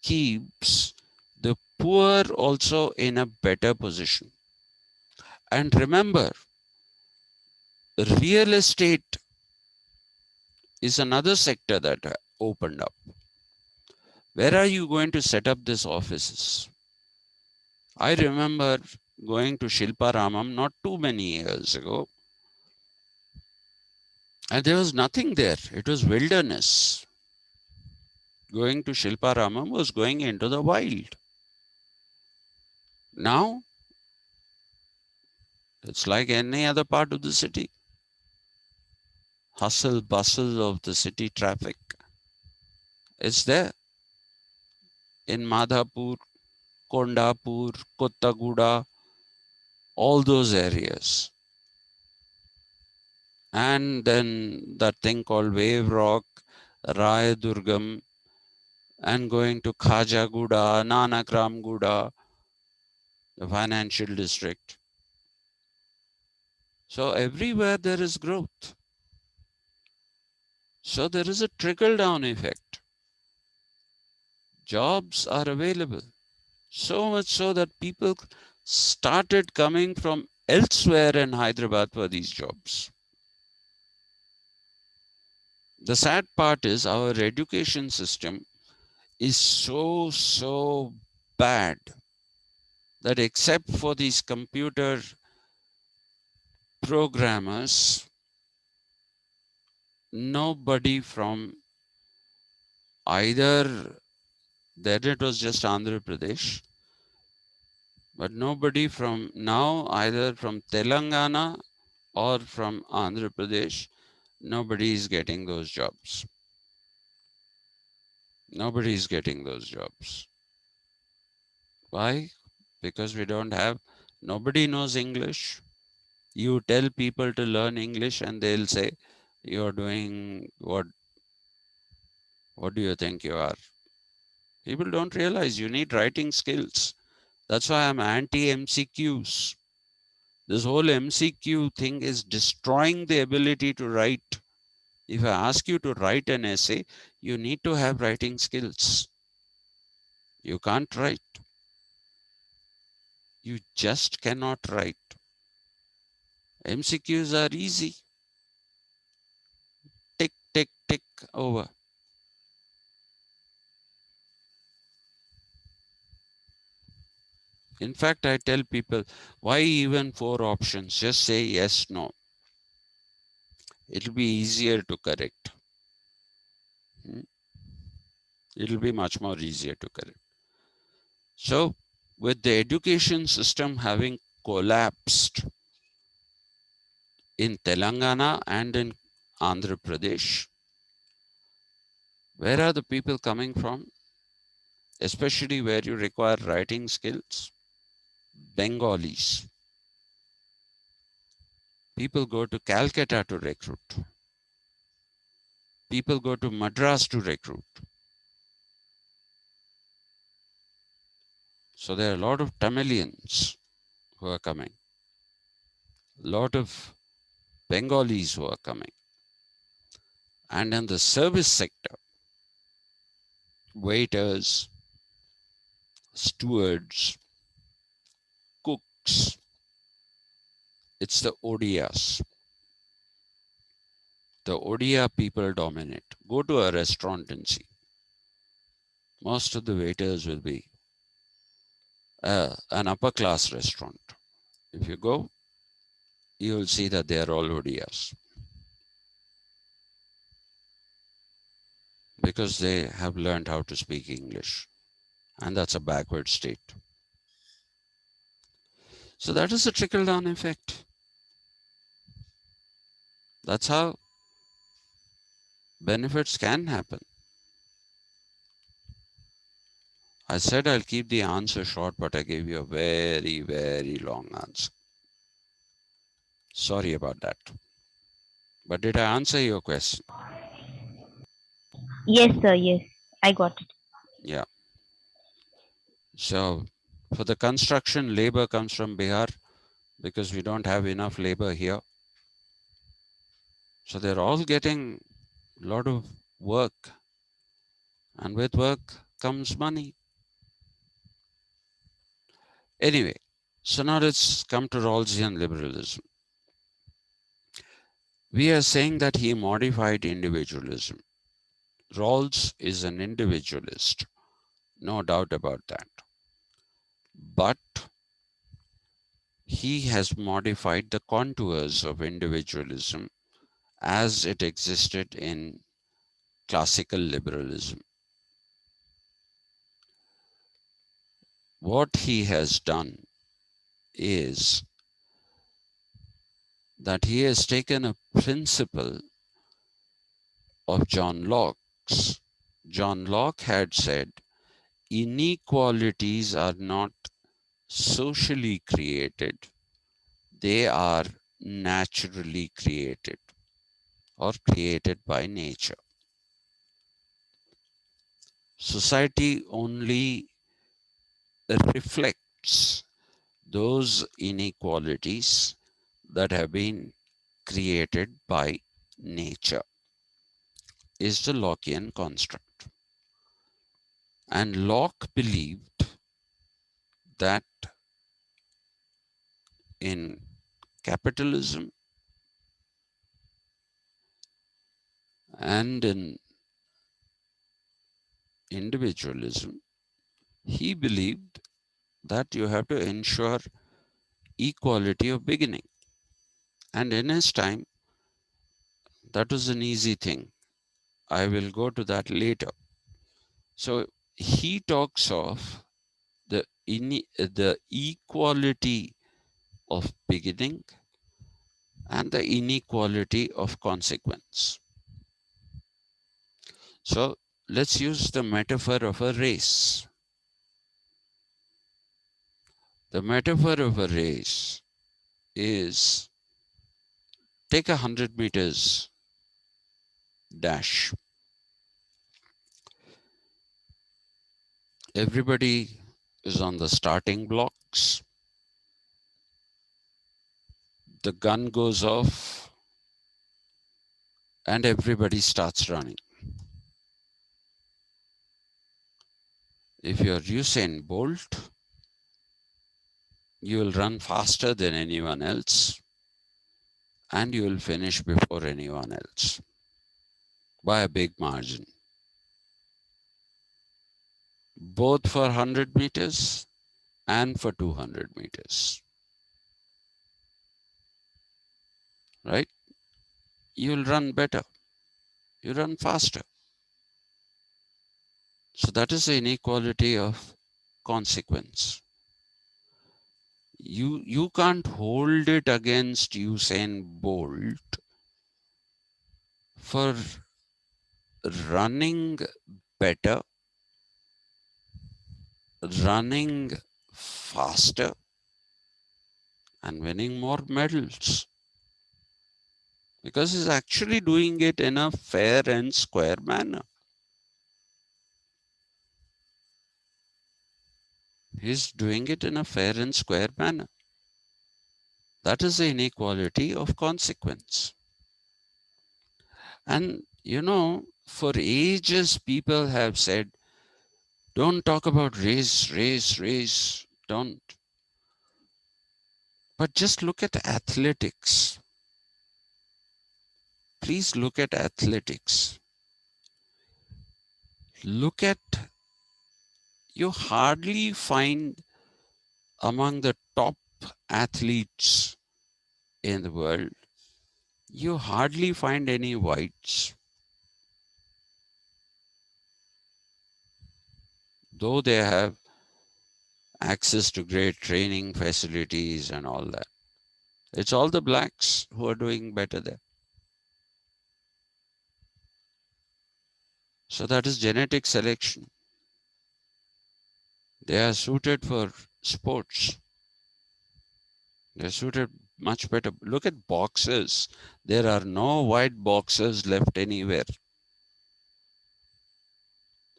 keeps the poor also in a better position. And remember, real estate is another sector that opened up. Where are you going to set up these offices? I remember going to Shilparamam not too many years ago, and there was nothing there. It was wilderness. Going to Shilparamam was going into the wild. Now, it's like any other part of the city. Hustle bustle of the city traffic. It's there in Madhapur, Kondapur, Kottaguda, all those areas. And then that thing called Wave Rock, Rayadurgam, and going to Khajaguda, Nanakramguda, the financial district. So everywhere there is growth. So there is a trickle down effect. Jobs are available. So much so that people started coming from elsewhere in Hyderabad for these jobs. The sad part is our education system is so bad that except for these computer programmers, nobody from either, then it was just Andhra Pradesh, but nobody from now, either from Telangana or from Andhra Pradesh, nobody is getting those jobs. Nobody is getting those jobs. Why? Because we don't have, nobody knows English. You tell people to learn English and they'll say, you're doing what do you think you are? People don't realize you need writing skills. That's why I'm anti MCQs. This whole MCQ thing is destroying the ability to write. If I ask you to write an essay, you need to have writing skills. You can't write. You just cannot write. MCQs are easy. Tick, tick, tick, over. In fact, I tell people, why even 4 options? Just say yes, no. It'll be easier to correct. Hmm? It'll be much more easier to correct. So, with the education system having collapsed in Telangana and in Andhra Pradesh, where are the people coming from? Especially where you require writing skills? Bengalis. People go to Calcutta to recruit. People go to Madras to recruit. So there are a lot of Tamilians who are coming, a lot of Bengalis who are coming. And in the service sector, waiters, stewards, cooks, it's the Odias. The Odia people dominate. Go to a restaurant and see. Most of the waiters will be an upper class restaurant. If you go, you will see that they are all Odias because they have learned how to speak English. And that's a backward state. So that is a trickle down effect. That's how benefits can happen. I said I'll keep the answer short, but I gave you a very, very long answer. Sorry about that. But did I answer your question? Yes, sir. Yes, I got it. Yeah. So for the construction, labor comes from Bihar because we don't have enough labor here. So they're all getting a lot of work. And with work comes money. Anyway, so now let's come to Rawlsian liberalism. We are saying that he modified individualism. Rawls is an individualist, no doubt about that. But he has modified the contours of individualism as it existed in classical liberalism. What he has done is that he has taken a principle of John Locke's. John Locke had said, inequalities are not socially created, they are naturally created or created by nature. Society only reflects those inequalities that have been created by nature, is the Lockean construct. And Locke believed that in capitalism and in individualism, he believed that you have to ensure equality of beginning. And in his time, that was an easy thing. I will go to that later. So he talks of the equality of beginning and the inequality of consequence. So let's use the metaphor of a race. The metaphor of a race is, take 100 meters dash. Everybody is on the starting blocks. The gun goes off and everybody starts running. If you're Usain Bolt, you will run faster than anyone else and you will finish before anyone else by a big margin. Both for 100 meters and for 200 meters, right? You'll run better, you run faster. So that is the inequality of consequence. You can't hold it against Usain Bolt for running better, running faster, and winning more medals, because he's actually doing it in a fair and square manner. He's doing it in a fair and square manner. That is the inequality of consequence. And for ages, people have said, don't talk about race, race, race. Don't. But just look at athletics. Please look at athletics. Look at, you hardly find among the top athletes in the world, you hardly find any whites, though they have access to great training facilities and all that. It's all the blacks who are doing better there. So that is genetic selection. They are suited for sports. They're suited much better. Look at boxers. There are no white boxers left anywhere.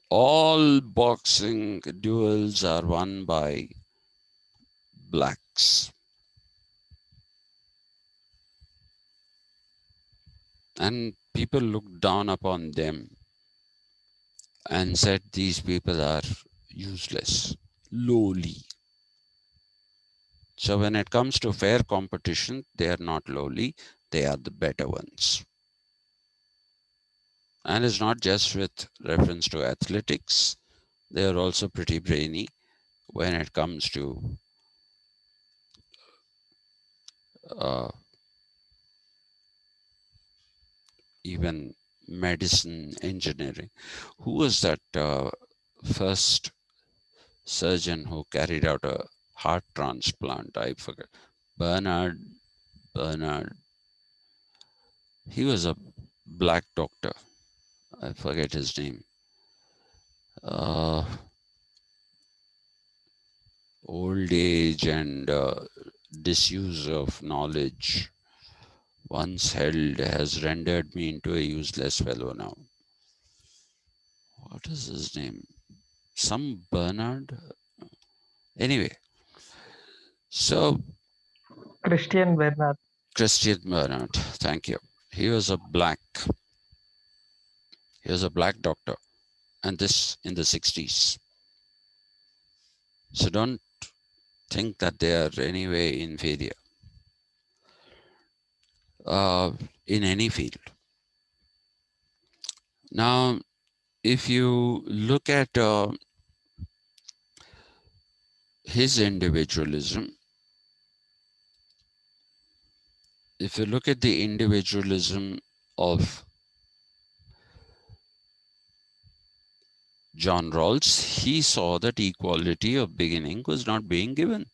All boxing duels are won by blacks. And people looked down upon them and said these people are useless, lowly. So when it comes to fair competition, they are not lowly, they are the better ones. And it's not just with reference to athletics, they are also pretty brainy when it comes to uh, even medicine, engineering. Who was that first surgeon who carried out a heart transplant? I forget. Bernard. He was a black doctor. I forget his name. Uh, Old age and disuse of knowledge once held has rendered me into a useless fellow now. What is his name? Some Bernard? Anyway, so Christian Bernard. Christian Bernard, thank you. He was a black doctor, and this in the 60s. So don't think that they are anyway inferior in any field. Now, if you look at his individualism, if you look at the individualism of John Rawls, he saw that equality of beginning was not being given.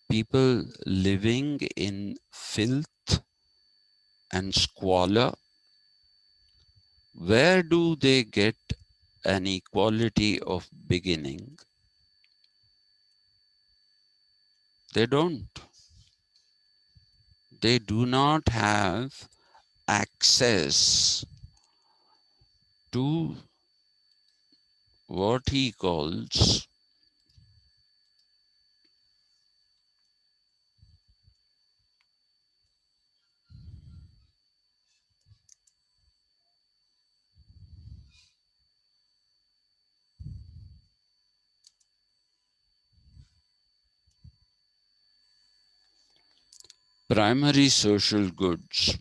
People living in filth and squalor, where do they get an equality of beginning? They don't. They do not have access to what he calls primary social goods.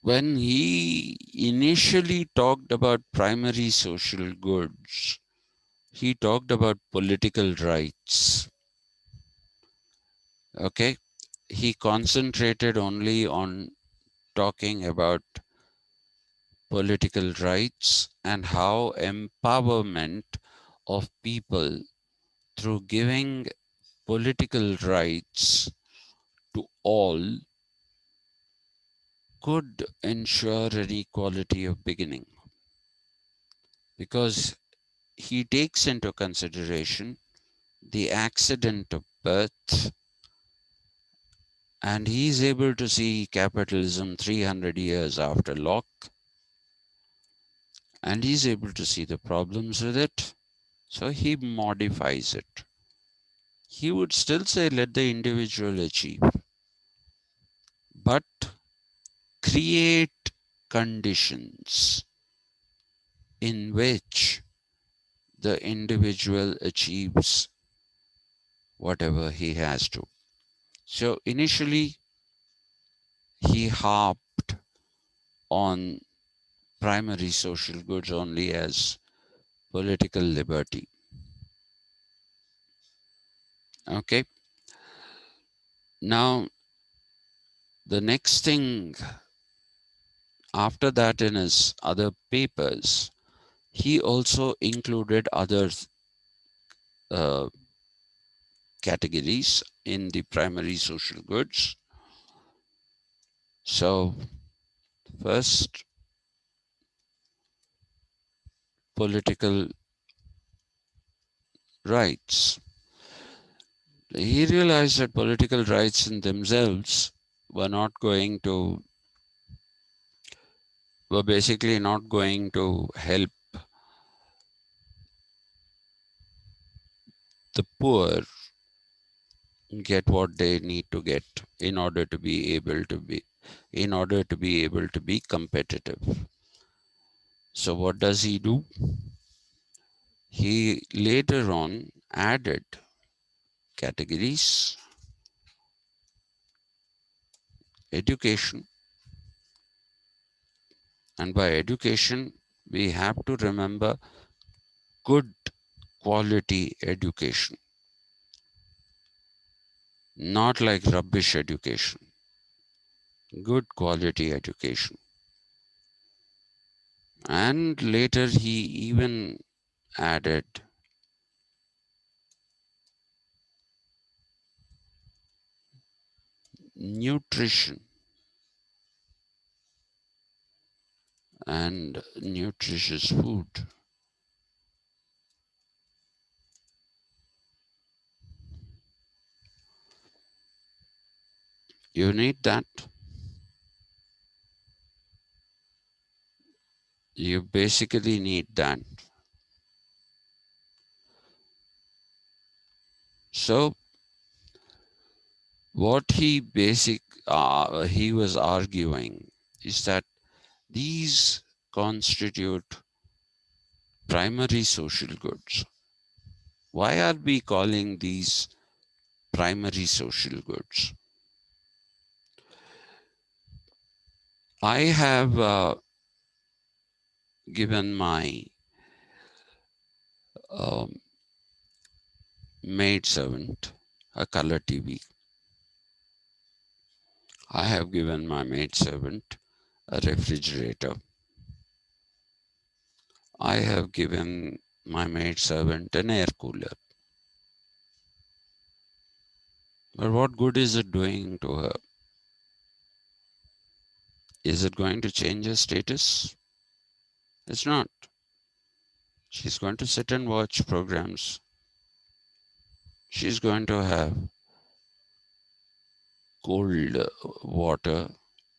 When he initially talked about primary social goods. He talked about political rights. Okay. He concentrated only on talking about political rights and how empowerment of people through giving political rights to all could ensure an equality of beginning, because he takes into consideration the accident of birth, and he is able to see capitalism 300 years after Locke, and he's able to see the problems with it, so he modifies it. He would still say, let the individual achieve, but create conditions in which the individual achieves whatever he has to. So initially, he harped on primary social goods only as political liberty. Okay. Now, the next thing after that in his other papers, he also included other uh, categories in the primary social goods. So, first, political rights. He realized that political rights in themselves were not going to, were basically not going to help the poor get what they need to get in order to be able to be, in order to be able to be competitive. So what does he do? He later on added categories: education, and by education we have to remember good quality education, not like rubbish education, good quality education. And later he even added nutrition and nutritious food. You need that. You basically need that. So what he was arguing is that these constitute primary social goods. Why are we calling these primary social goods? I have given my um, maidservant a color TV. I have given my maidservant a refrigerator. I have given my maidservant an air cooler. But what good is it doing to her? Is it going to change her status? It's not. She's going to sit and watch programs. She's going to have cold water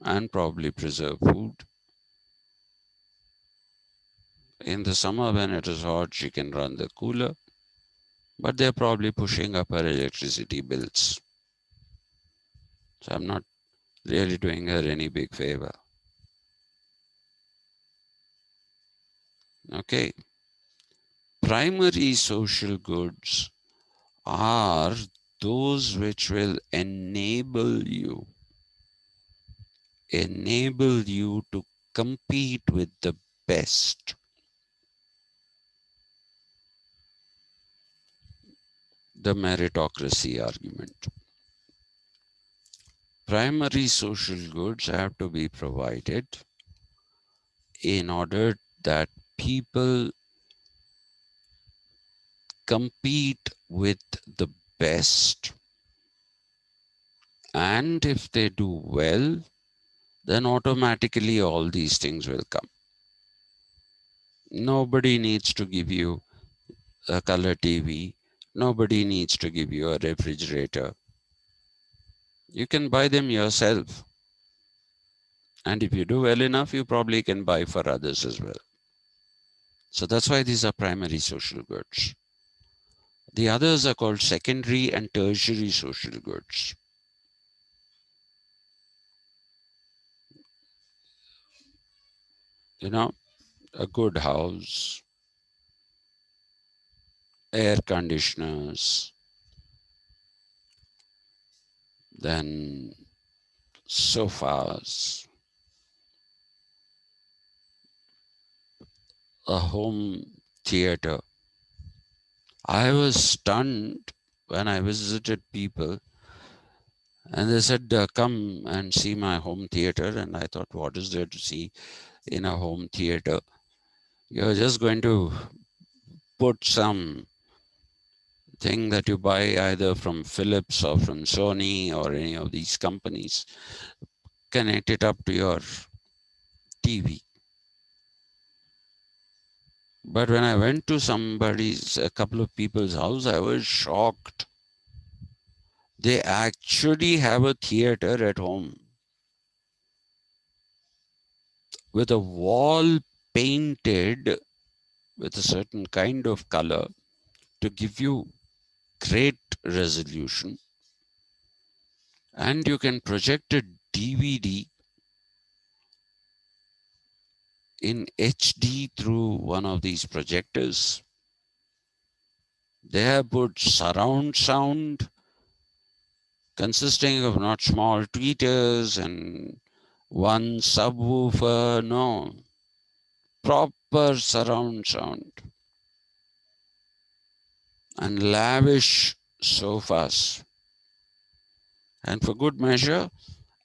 and probably preserved food. In the summer, when it is hot, she can run the cooler, but they're probably pushing up her electricity bills. So I'm not really doing her any big favor. Okay. Primary social goods are those which will enable you to compete with the best. The meritocracy argument. Primary social goods have to be provided in order that people compete with the best, and if they do well, then automatically all these things will come. Nobody needs to give you a color TV. Nobody needs to give you a refrigerator. You can buy them yourself. And if you do well enough, you probably can buy for others as well. So that's why these are primary social goods. The others are called secondary and tertiary social goods. You know, a good house, air conditioners, then sofas, a home theater. I was stunned when I visited people and they said, come and see my home theater. And I thought, what is there to see in a home theater? You're just going to put some thing that you buy either from Philips or from Sony or any of these companies, connect it up to your TV. But when I went to a couple of people's house, I was shocked. They actually have a theater at home with a wall painted with a certain kind of color to give you great resolution. And you can project a DVD in HD through one of these projectors. They have put surround sound consisting of not small tweeters and one subwoofer, no, proper surround sound and lavish sofas. And for good measure,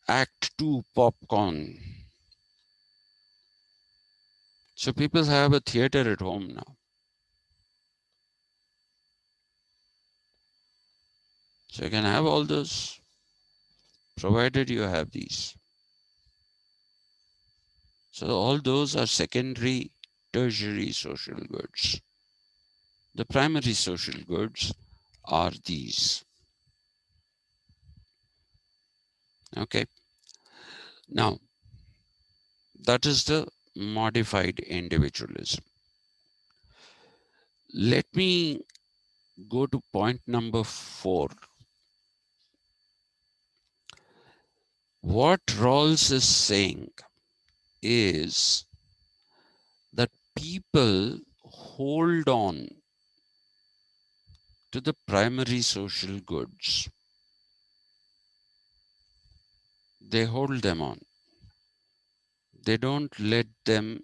Act 2 popcorn. So people have a theater at home now. So you can have all those, provided you have these. So all those are secondary, tertiary social goods. The primary social goods are these. Okay. Now, that is the modified individualism. Let me go to point number 4. What Rawls is saying is that people hold on to the primary social goods. They hold them on. They don't let them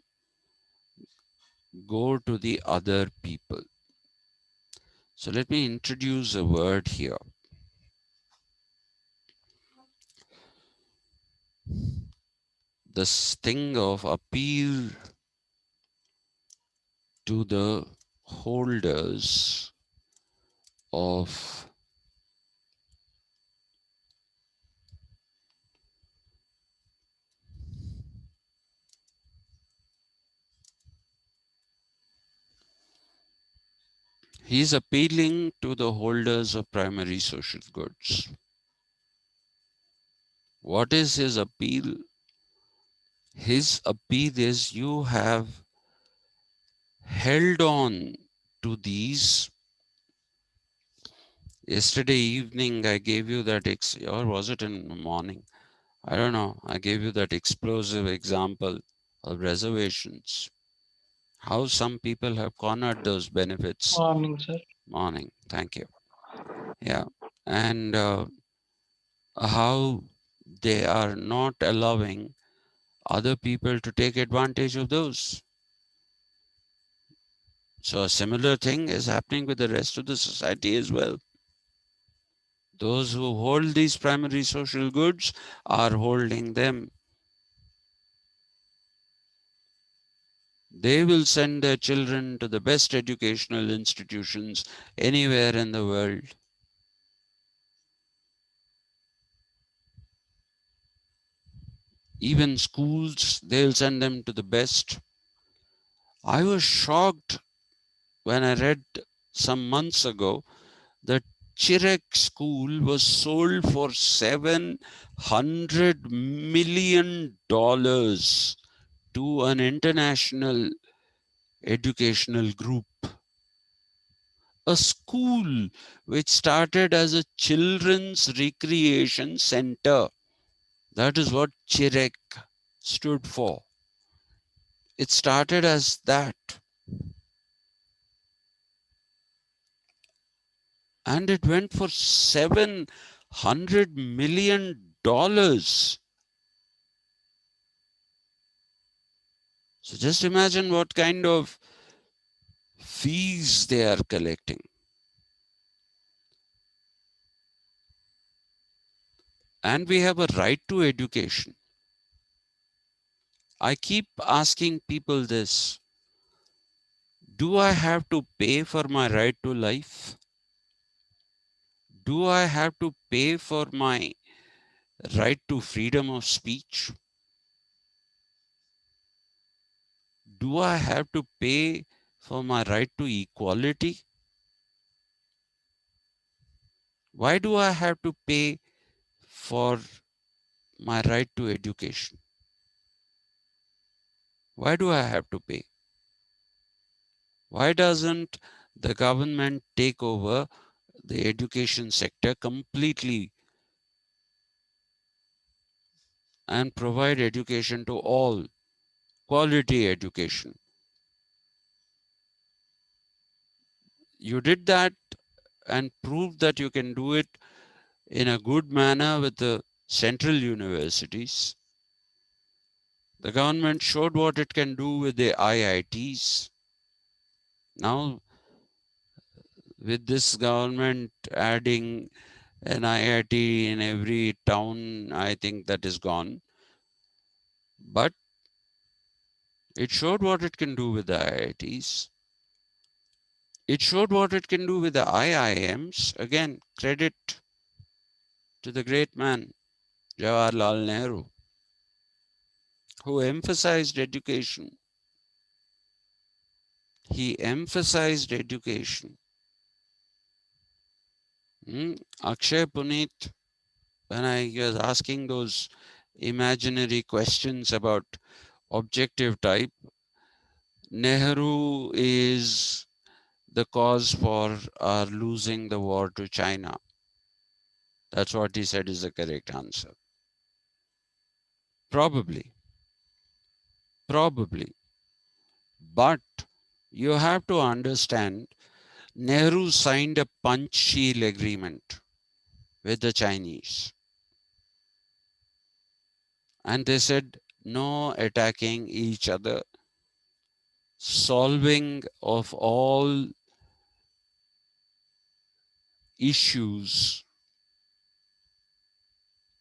go to the other people. So let me introduce a word here. This thing of appeal to the holders of he's appealing to the holders of primary social goods. What is his appeal? His appeal is you have held on to these. Yesterday evening, I gave you that, or was it in the morning? I don't know. I gave you that explosive example of reservations. How some people have cornered those benefits. Morning, sir. Morning. Thank you. Yeah. And how they are not allowing other people to take advantage of those. So a similar thing is happening with the rest of the society as well. Those who hold these primary social goods are holding them. They will send their children to the best educational institutions anywhere in the world. Even schools, they'll send them to the best. I was shocked when I read some months ago that Chirek school was sold for $700 million to an international educational group. A school which started as a children's recreation center. That is what Chirek stood for. It started as that. And it went for $700 million. So just imagine what kind of fees they are collecting. And we have a right to education. I keep asking people this: do I have to pay for my right to life? Do I have to pay for my right to freedom of speech? Do I have to pay for my right to equality? Why do I have to pay for my right to education? Why do I have to pay? Why doesn't the government take over the education sector completely and provide education to all, quality education? You did that and proved that you can do it in a good manner with the central universities. The government showed what it can do with the IITs. Now, with this government adding an IIT in every town, I think that is gone. But it showed what it can do with the IITs. It showed what it can do with the IIMs. Again, credit to the great man, Jawaharlal Nehru, who emphasized education. He emphasized education. Akshay Puneet, when I was asking those imaginary questions about objective type, Nehru is the cause for our losing the war to China. That's what he said is the correct answer. Probably, probably. But you have to understand, Nehru signed a Panchsheel agreement with the Chinese. And they said no attacking each other, solving of all issues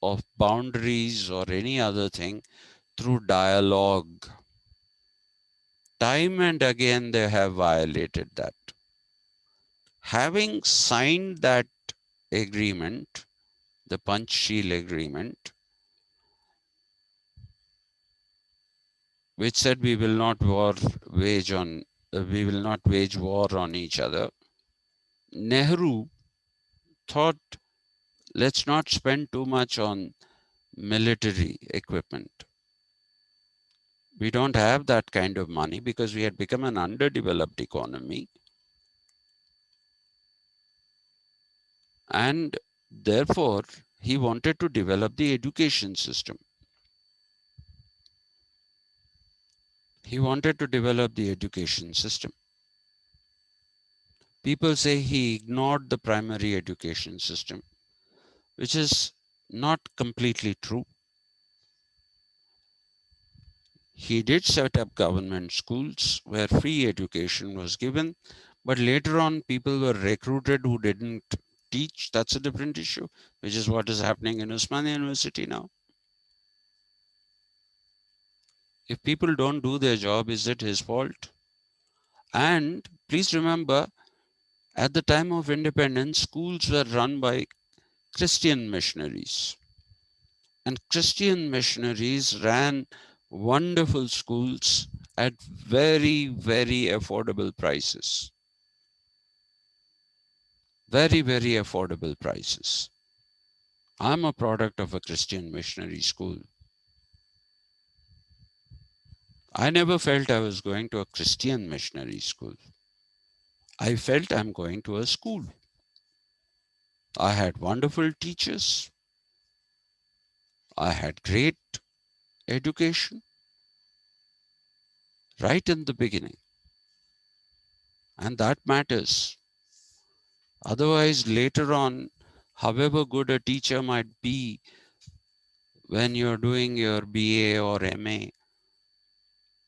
of boundaries or any other thing through dialogue. Time and again they have violated that. Having signed that agreement, the Panchsheel agreement, which said we will not wage war on each other. Nehru thought, let's not spend too much on military equipment. We don't have that kind of money because we had become an underdeveloped economy. And therefore, he wanted to develop the education system. He wanted to develop the education system. People say he ignored the primary education system, which is not completely true. He did set up government schools where free education was given, but later on people were recruited who didn't teach. That's a different issue, which is what is happening in Osmania University now. If people don't do their job, is it his fault? And please remember, at the time of independence, schools were run by Christian missionaries. And Christian missionaries ran wonderful schools at very, very affordable prices. Very, very affordable prices. I'm a product of a Christian missionary school. I never felt I was going to a Christian missionary school. I felt I'm going to a school. I had wonderful teachers. I had great education right in the beginning. And that matters. Otherwise, later on, however good a teacher might be when you're doing your BA or MA,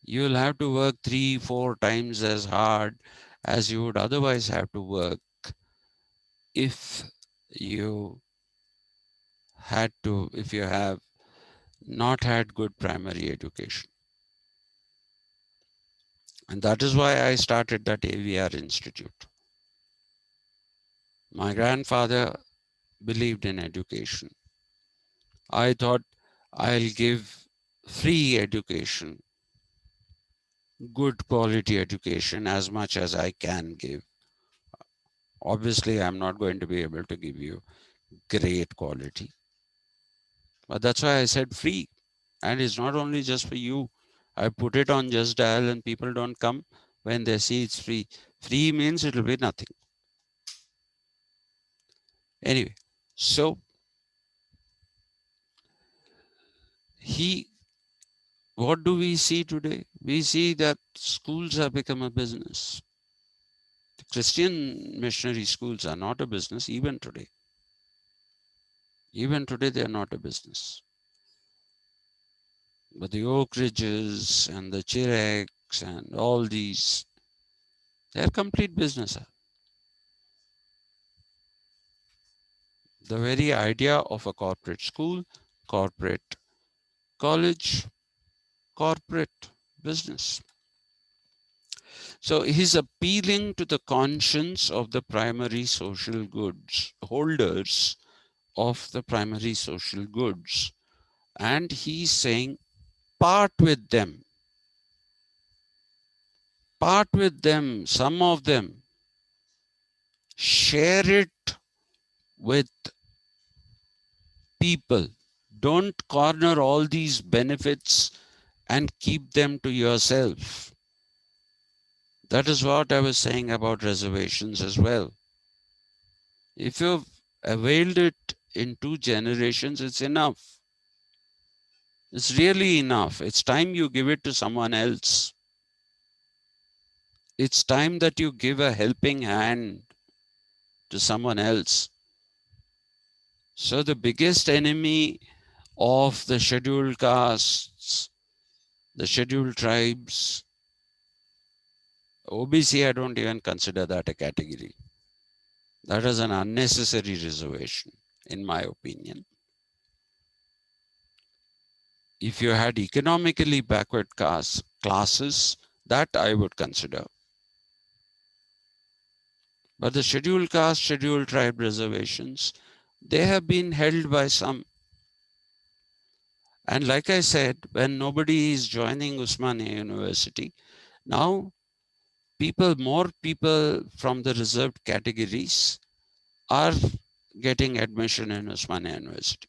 you'll have to work 3-4 times as hard as you would otherwise have to work if you if you have not had good primary education. And that is why I started that AVR Institute. My grandfather believed in education. I thought I'll give free education, good quality education as much as I can give. Obviously, I'm not going to be able to give you great quality, but that's why I said free. And it's not only just for you. I put it on Just Dial and people don't come when they see it's free. Free means it'll be nothing. Anyway, so he, what do we see today? We see that schools have become a business. The Christian missionary schools are not a business even today. Even today, they are not a business. But the Oak Ridges and the Chiraks and all these, they're complete business. The very idea of a corporate school, corporate college, corporate business. So he's appealing to the conscience of the primary social goods holders of the primary social goods. And he's saying, part with them, part with them, some of them, share it with people. Don't corner all these benefits and keep them to yourself. That is what I was saying about reservations as well. If you've availed it in 2 generations, it's enough. It's really enough. It's time you give it to someone else. It's time that you give a helping hand to someone else. So the biggest enemy of the scheduled castes, the scheduled tribes, OBC, I don't even consider that a category. That is an unnecessary reservation, in my opinion. If you had economically backward classes, that I would consider. But the scheduled caste, scheduled tribe reservations, they have been held by some. And like I said, when nobody is joining Usmania University, now more people from the reserved categories are getting admission in Usmania University.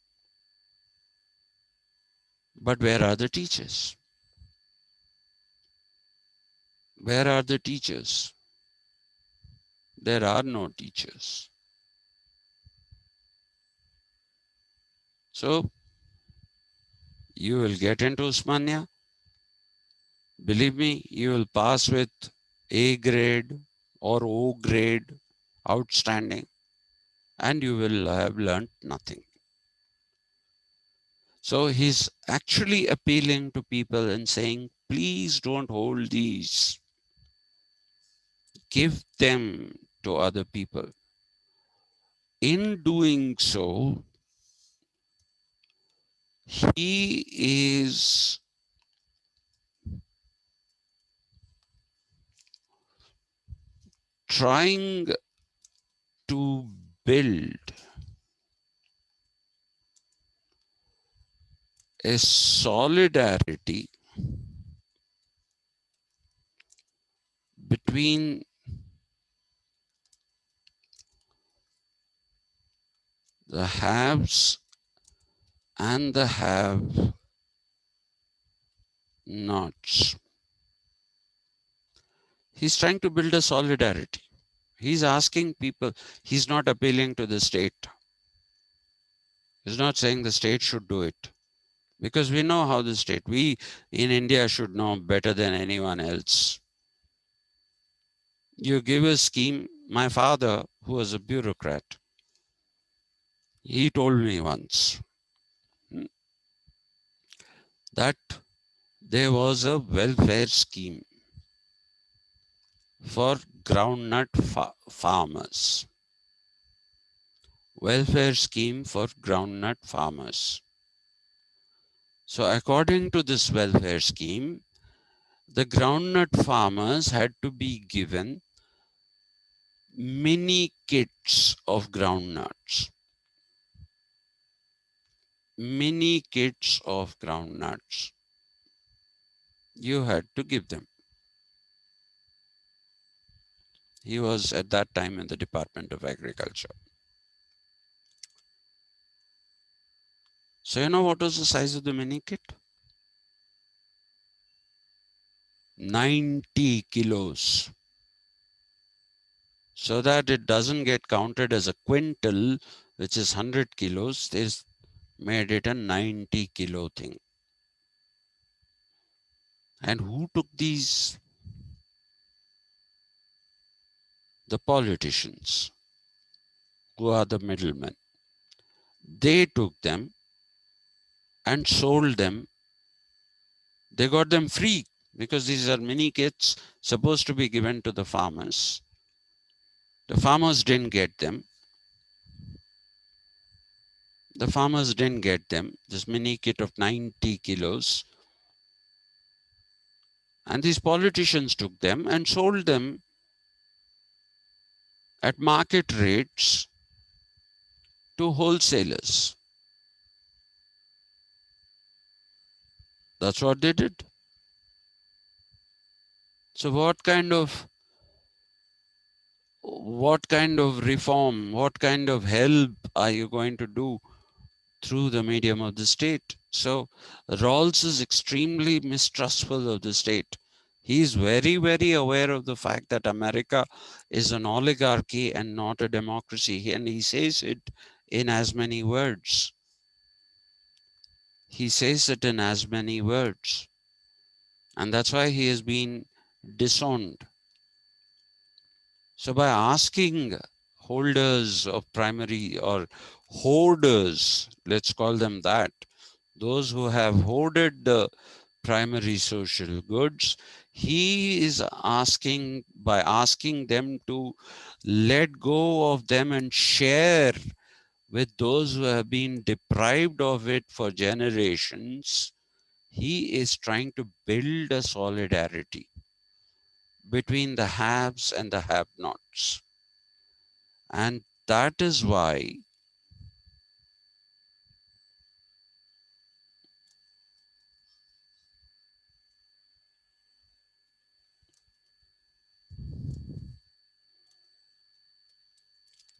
But where are the teachers? Where are the teachers? There are no teachers. So you will get into Usmania. Believe me, you will pass with A grade or O grade, outstanding, and you will have learnt nothing. So he's actually appealing to people and saying, please don't hold these, give them to other people. In doing so, he is trying to build a solidarity between the haves and the have nots. He's trying to build a solidarity. He's asking people, he's not appealing to the state. He's not saying the state should do it. Because we know how the state, we in India should know better than anyone else. You give a scheme. My father, who was a bureaucrat, he told me once that there was a welfare scheme for groundnut farmers. Welfare scheme for groundnut farmers. So according to this welfare scheme, the groundnut farmers had to be given mini kits of groundnuts. Mini kits of groundnuts. You had to give them. He was at that time in the Department of Agriculture. So you know what was the size of the mini kit? 90 kilos. So that it doesn't get counted as a quintal, which is 100 kilos, they made it a 90 kilo thing. And who took these? The politicians, who are the middlemen. They took them and sold them. They got them free because these are mini kits supposed to be given to the farmers. The farmers didn't get them. The farmers didn't get them. This mini kit of 90 kilos. And these politicians took them and sold them at market rates to wholesalers. That's what they did. So what kind of reform, what kind of help are you going to do through the medium of the state? So Rawls is extremely mistrustful of the state. He is very, very aware of the fact that America is an oligarchy and not a democracy. And he says it in as many words. He says it in as many words. And that's why he has been disowned. So by asking holders of primary or hoarders, let's call them that, those who have hoarded the primary social goods, he is asking, by asking them to let go of them and share with those who have been deprived of it for generations, he is trying to build a solidarity between the haves and the have-nots. And that is why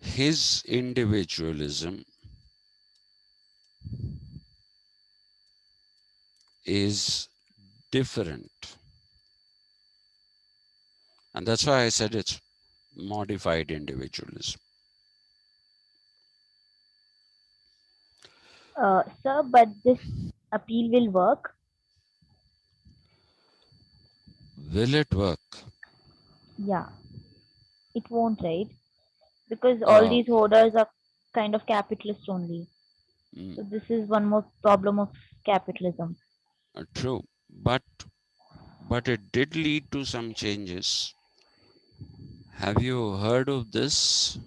his individualism is different. And that's why I said it's modified individualism. Sir, but this appeal will work. Will it work? Yeah, it won't, right? Because all Uh, these hoarders are kind of capitalist only. Mm, So this is one more problem of capitalism. true, but it did lead to some changes. Have you heard of this?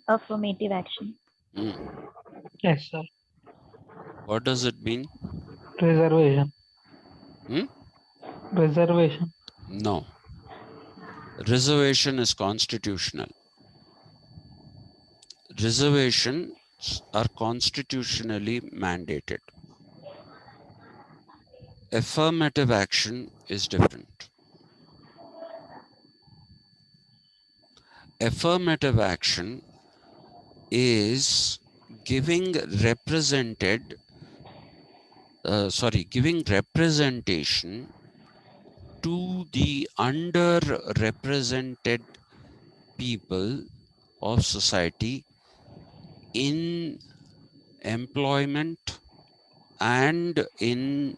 Affirmative action. Mm, Yes, sir. what does it mean? Reservation. Hmm? Reservation. No. Reservation is constitutional. Reservations are constitutionally mandated. Affirmative action is different. Affirmative action is giving represented, giving representation to the underrepresented people of society in employment and in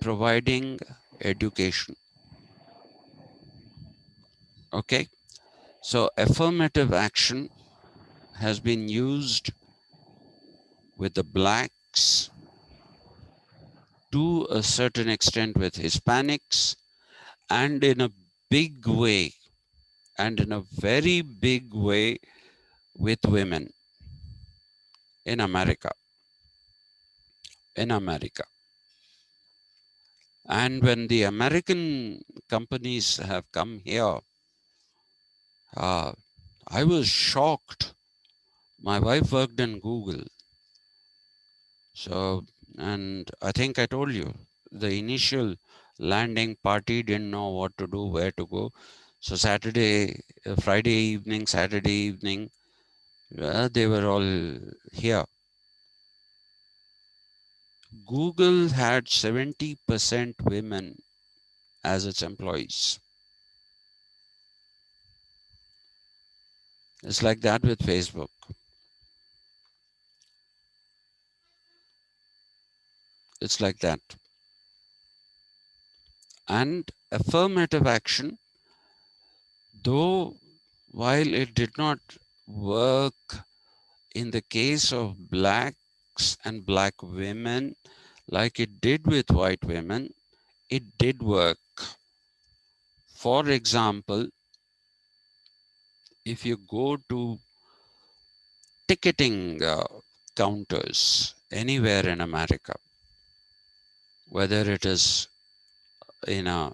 providing education. Okay, so affirmative action has been used with the blacks, to a certain extent with Hispanics, and in a big way, and in a very big way with women in America. In America. And when the American companies have come here, I was shocked. My wife worked in Google. So, and I think I told you, the initial landing party didn't know what to do, where to go. So Friday evening, Saturday evening, they were all here. Google had 70% women as its employees. It's like that with Facebook. It's like that. And affirmative action, though while it did not work in the case of blacks and black women like it did with white women, it did work. For example, if you go to ticketing counters anywhere in America, whether it is in a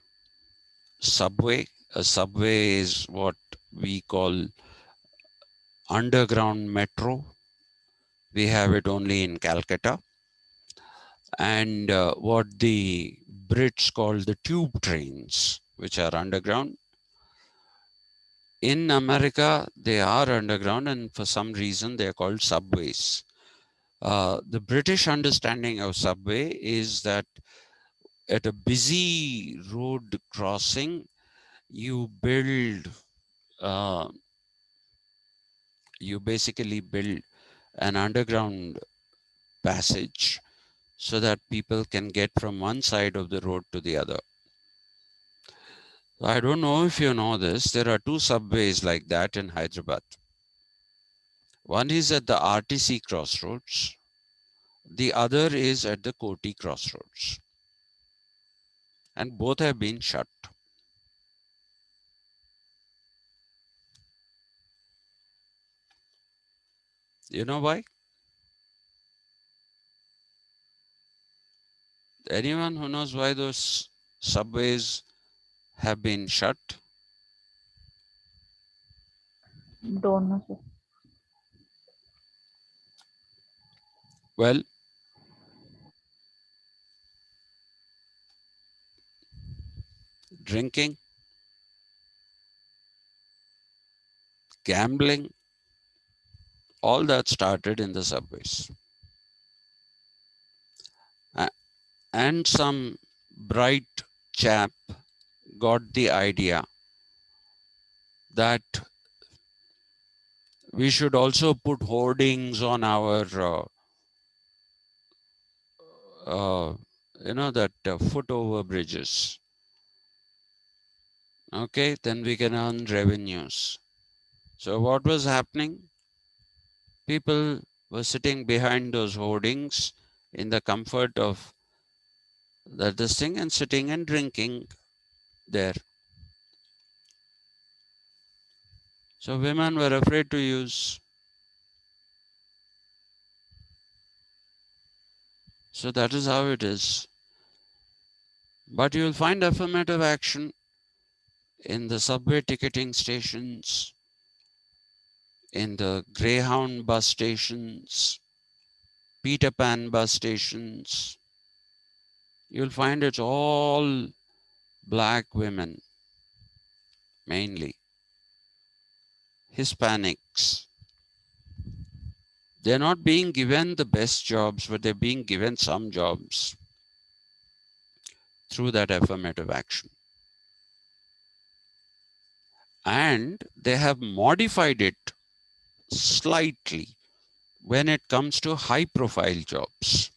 subway is what we call underground metro. We have it only in Calcutta. And what the Brits call the tube trains, which are underground. In America, they are underground, and for some reason, they are called subways. The British understanding of subway is that at a busy road crossing, you build, uh, you basically build an underground passage so that people can get from one side of the road to the other. I don't know if you know this. There are two subways like that in Hyderabad. One is at the RTC crossroads. The other is at the Koti crossroads. And both have been shut. You know why? Anyone who knows why those subways have been shut? Don't know, sir. Well, drinking, gambling, all that started in the subways. And some bright chap got the idea that We should also put hoardings on our, that foot over bridges. Okay, then we can earn revenues. So what was happening? People were sitting behind those hoardings in the comfort of this thing and sitting and drinking there. So women were afraid to use. So that is how it is. But you'll find affirmative action in the subway ticketing stations, in the Greyhound bus stations, Peter Pan bus stations. You'll find it's all black women, mainly Hispanics. They're not being given the best jobs, but they're being given some jobs through that affirmative action. And they have modified it slightly when it comes to high profile jobs.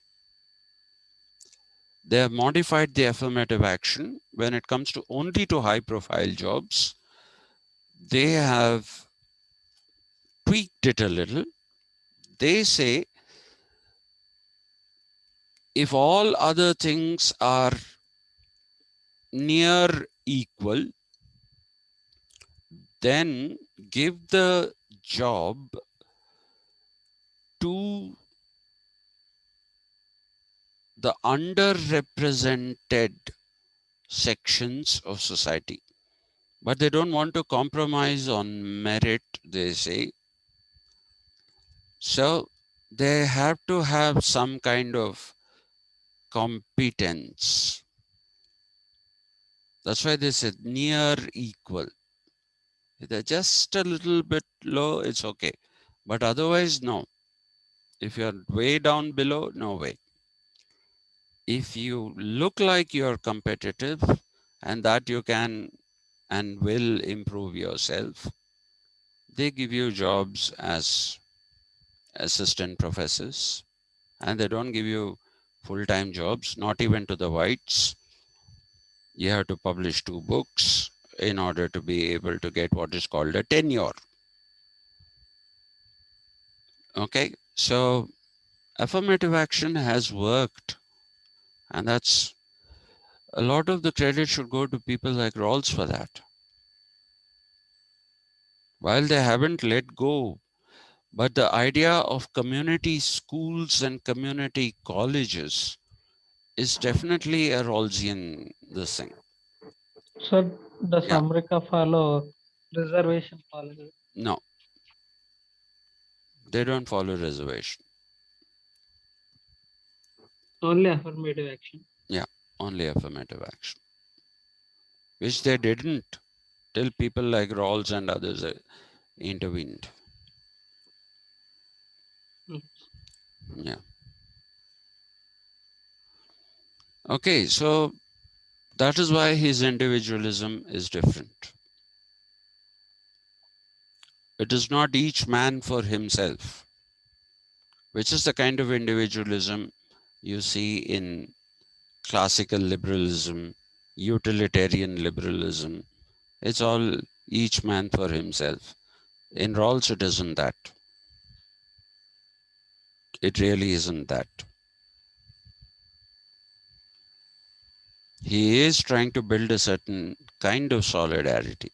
They have modified the affirmative action when it comes to only to high profile jobs. They have tweaked it a little. They say if all other things are near equal, then give the job to the underrepresented sections of society. But they don't want to compromise on merit, they say. So they have to have some kind of competence. That's why they said near equal. If they're just a little bit low, it's okay. But otherwise, no. If you're way down below, no way. If you look like you're competitive and that you can and will improve yourself, they give you jobs as assistant professors, and they don't give you full-time jobs, not even to the whites. You have to publish 2 books in order to be able to get what is called a tenure. Okay, so affirmative action has worked, and that's a lot of the credit should go to people like Rawls for that. While they haven't let go, but the idea of community schools and community colleges is definitely a Rawlsian this thing. So does Yeah, America follow reservation policy? no, they don't follow reservation. Only affirmative action. Yeah, only affirmative action, which they didn't till people like Rawls and others intervened. Mm. Yeah. Okay, so that is why his individualism is different. It is not each man for himself, which is the kind of individualism you see in classical liberalism, utilitarian liberalism. It's all each man for himself. In Rawls, it isn't that. It really isn't that. He is trying to build a certain kind of solidarity,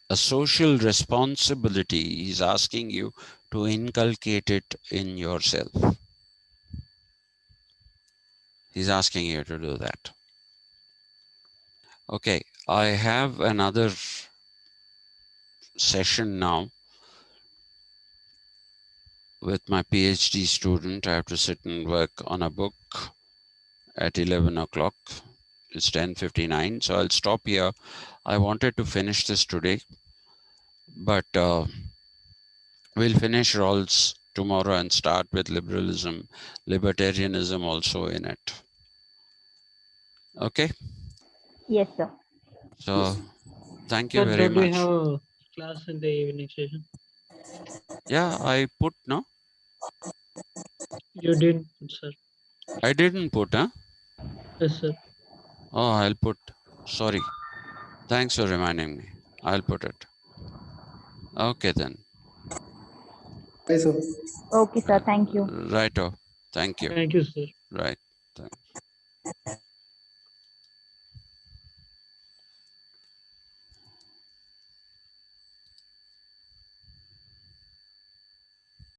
a social responsibility. He's asking you to inculcate it in yourself. He's asking you to do that. Okay, I have another session now with my PhD student. I have to sit and work on a book at 11 o'clock. It's 10:59, so I'll stop here. I wanted to finish this today, but we'll finish Rawls tomorrow and start with liberalism, libertarianism also in it. Okay, Yes, sir. so thank you So very don't we much. have class in the evening session. Yeah, I put, no? You did, sir. I didn't put, huh? Yes, sir. Oh, I'll put. Sorry. Thanks for reminding me. I'll put it. Okay then. Bye, sir. Okay, sir. Thank you. Righto. Thank you. Thank you, sir. Right. Thanks.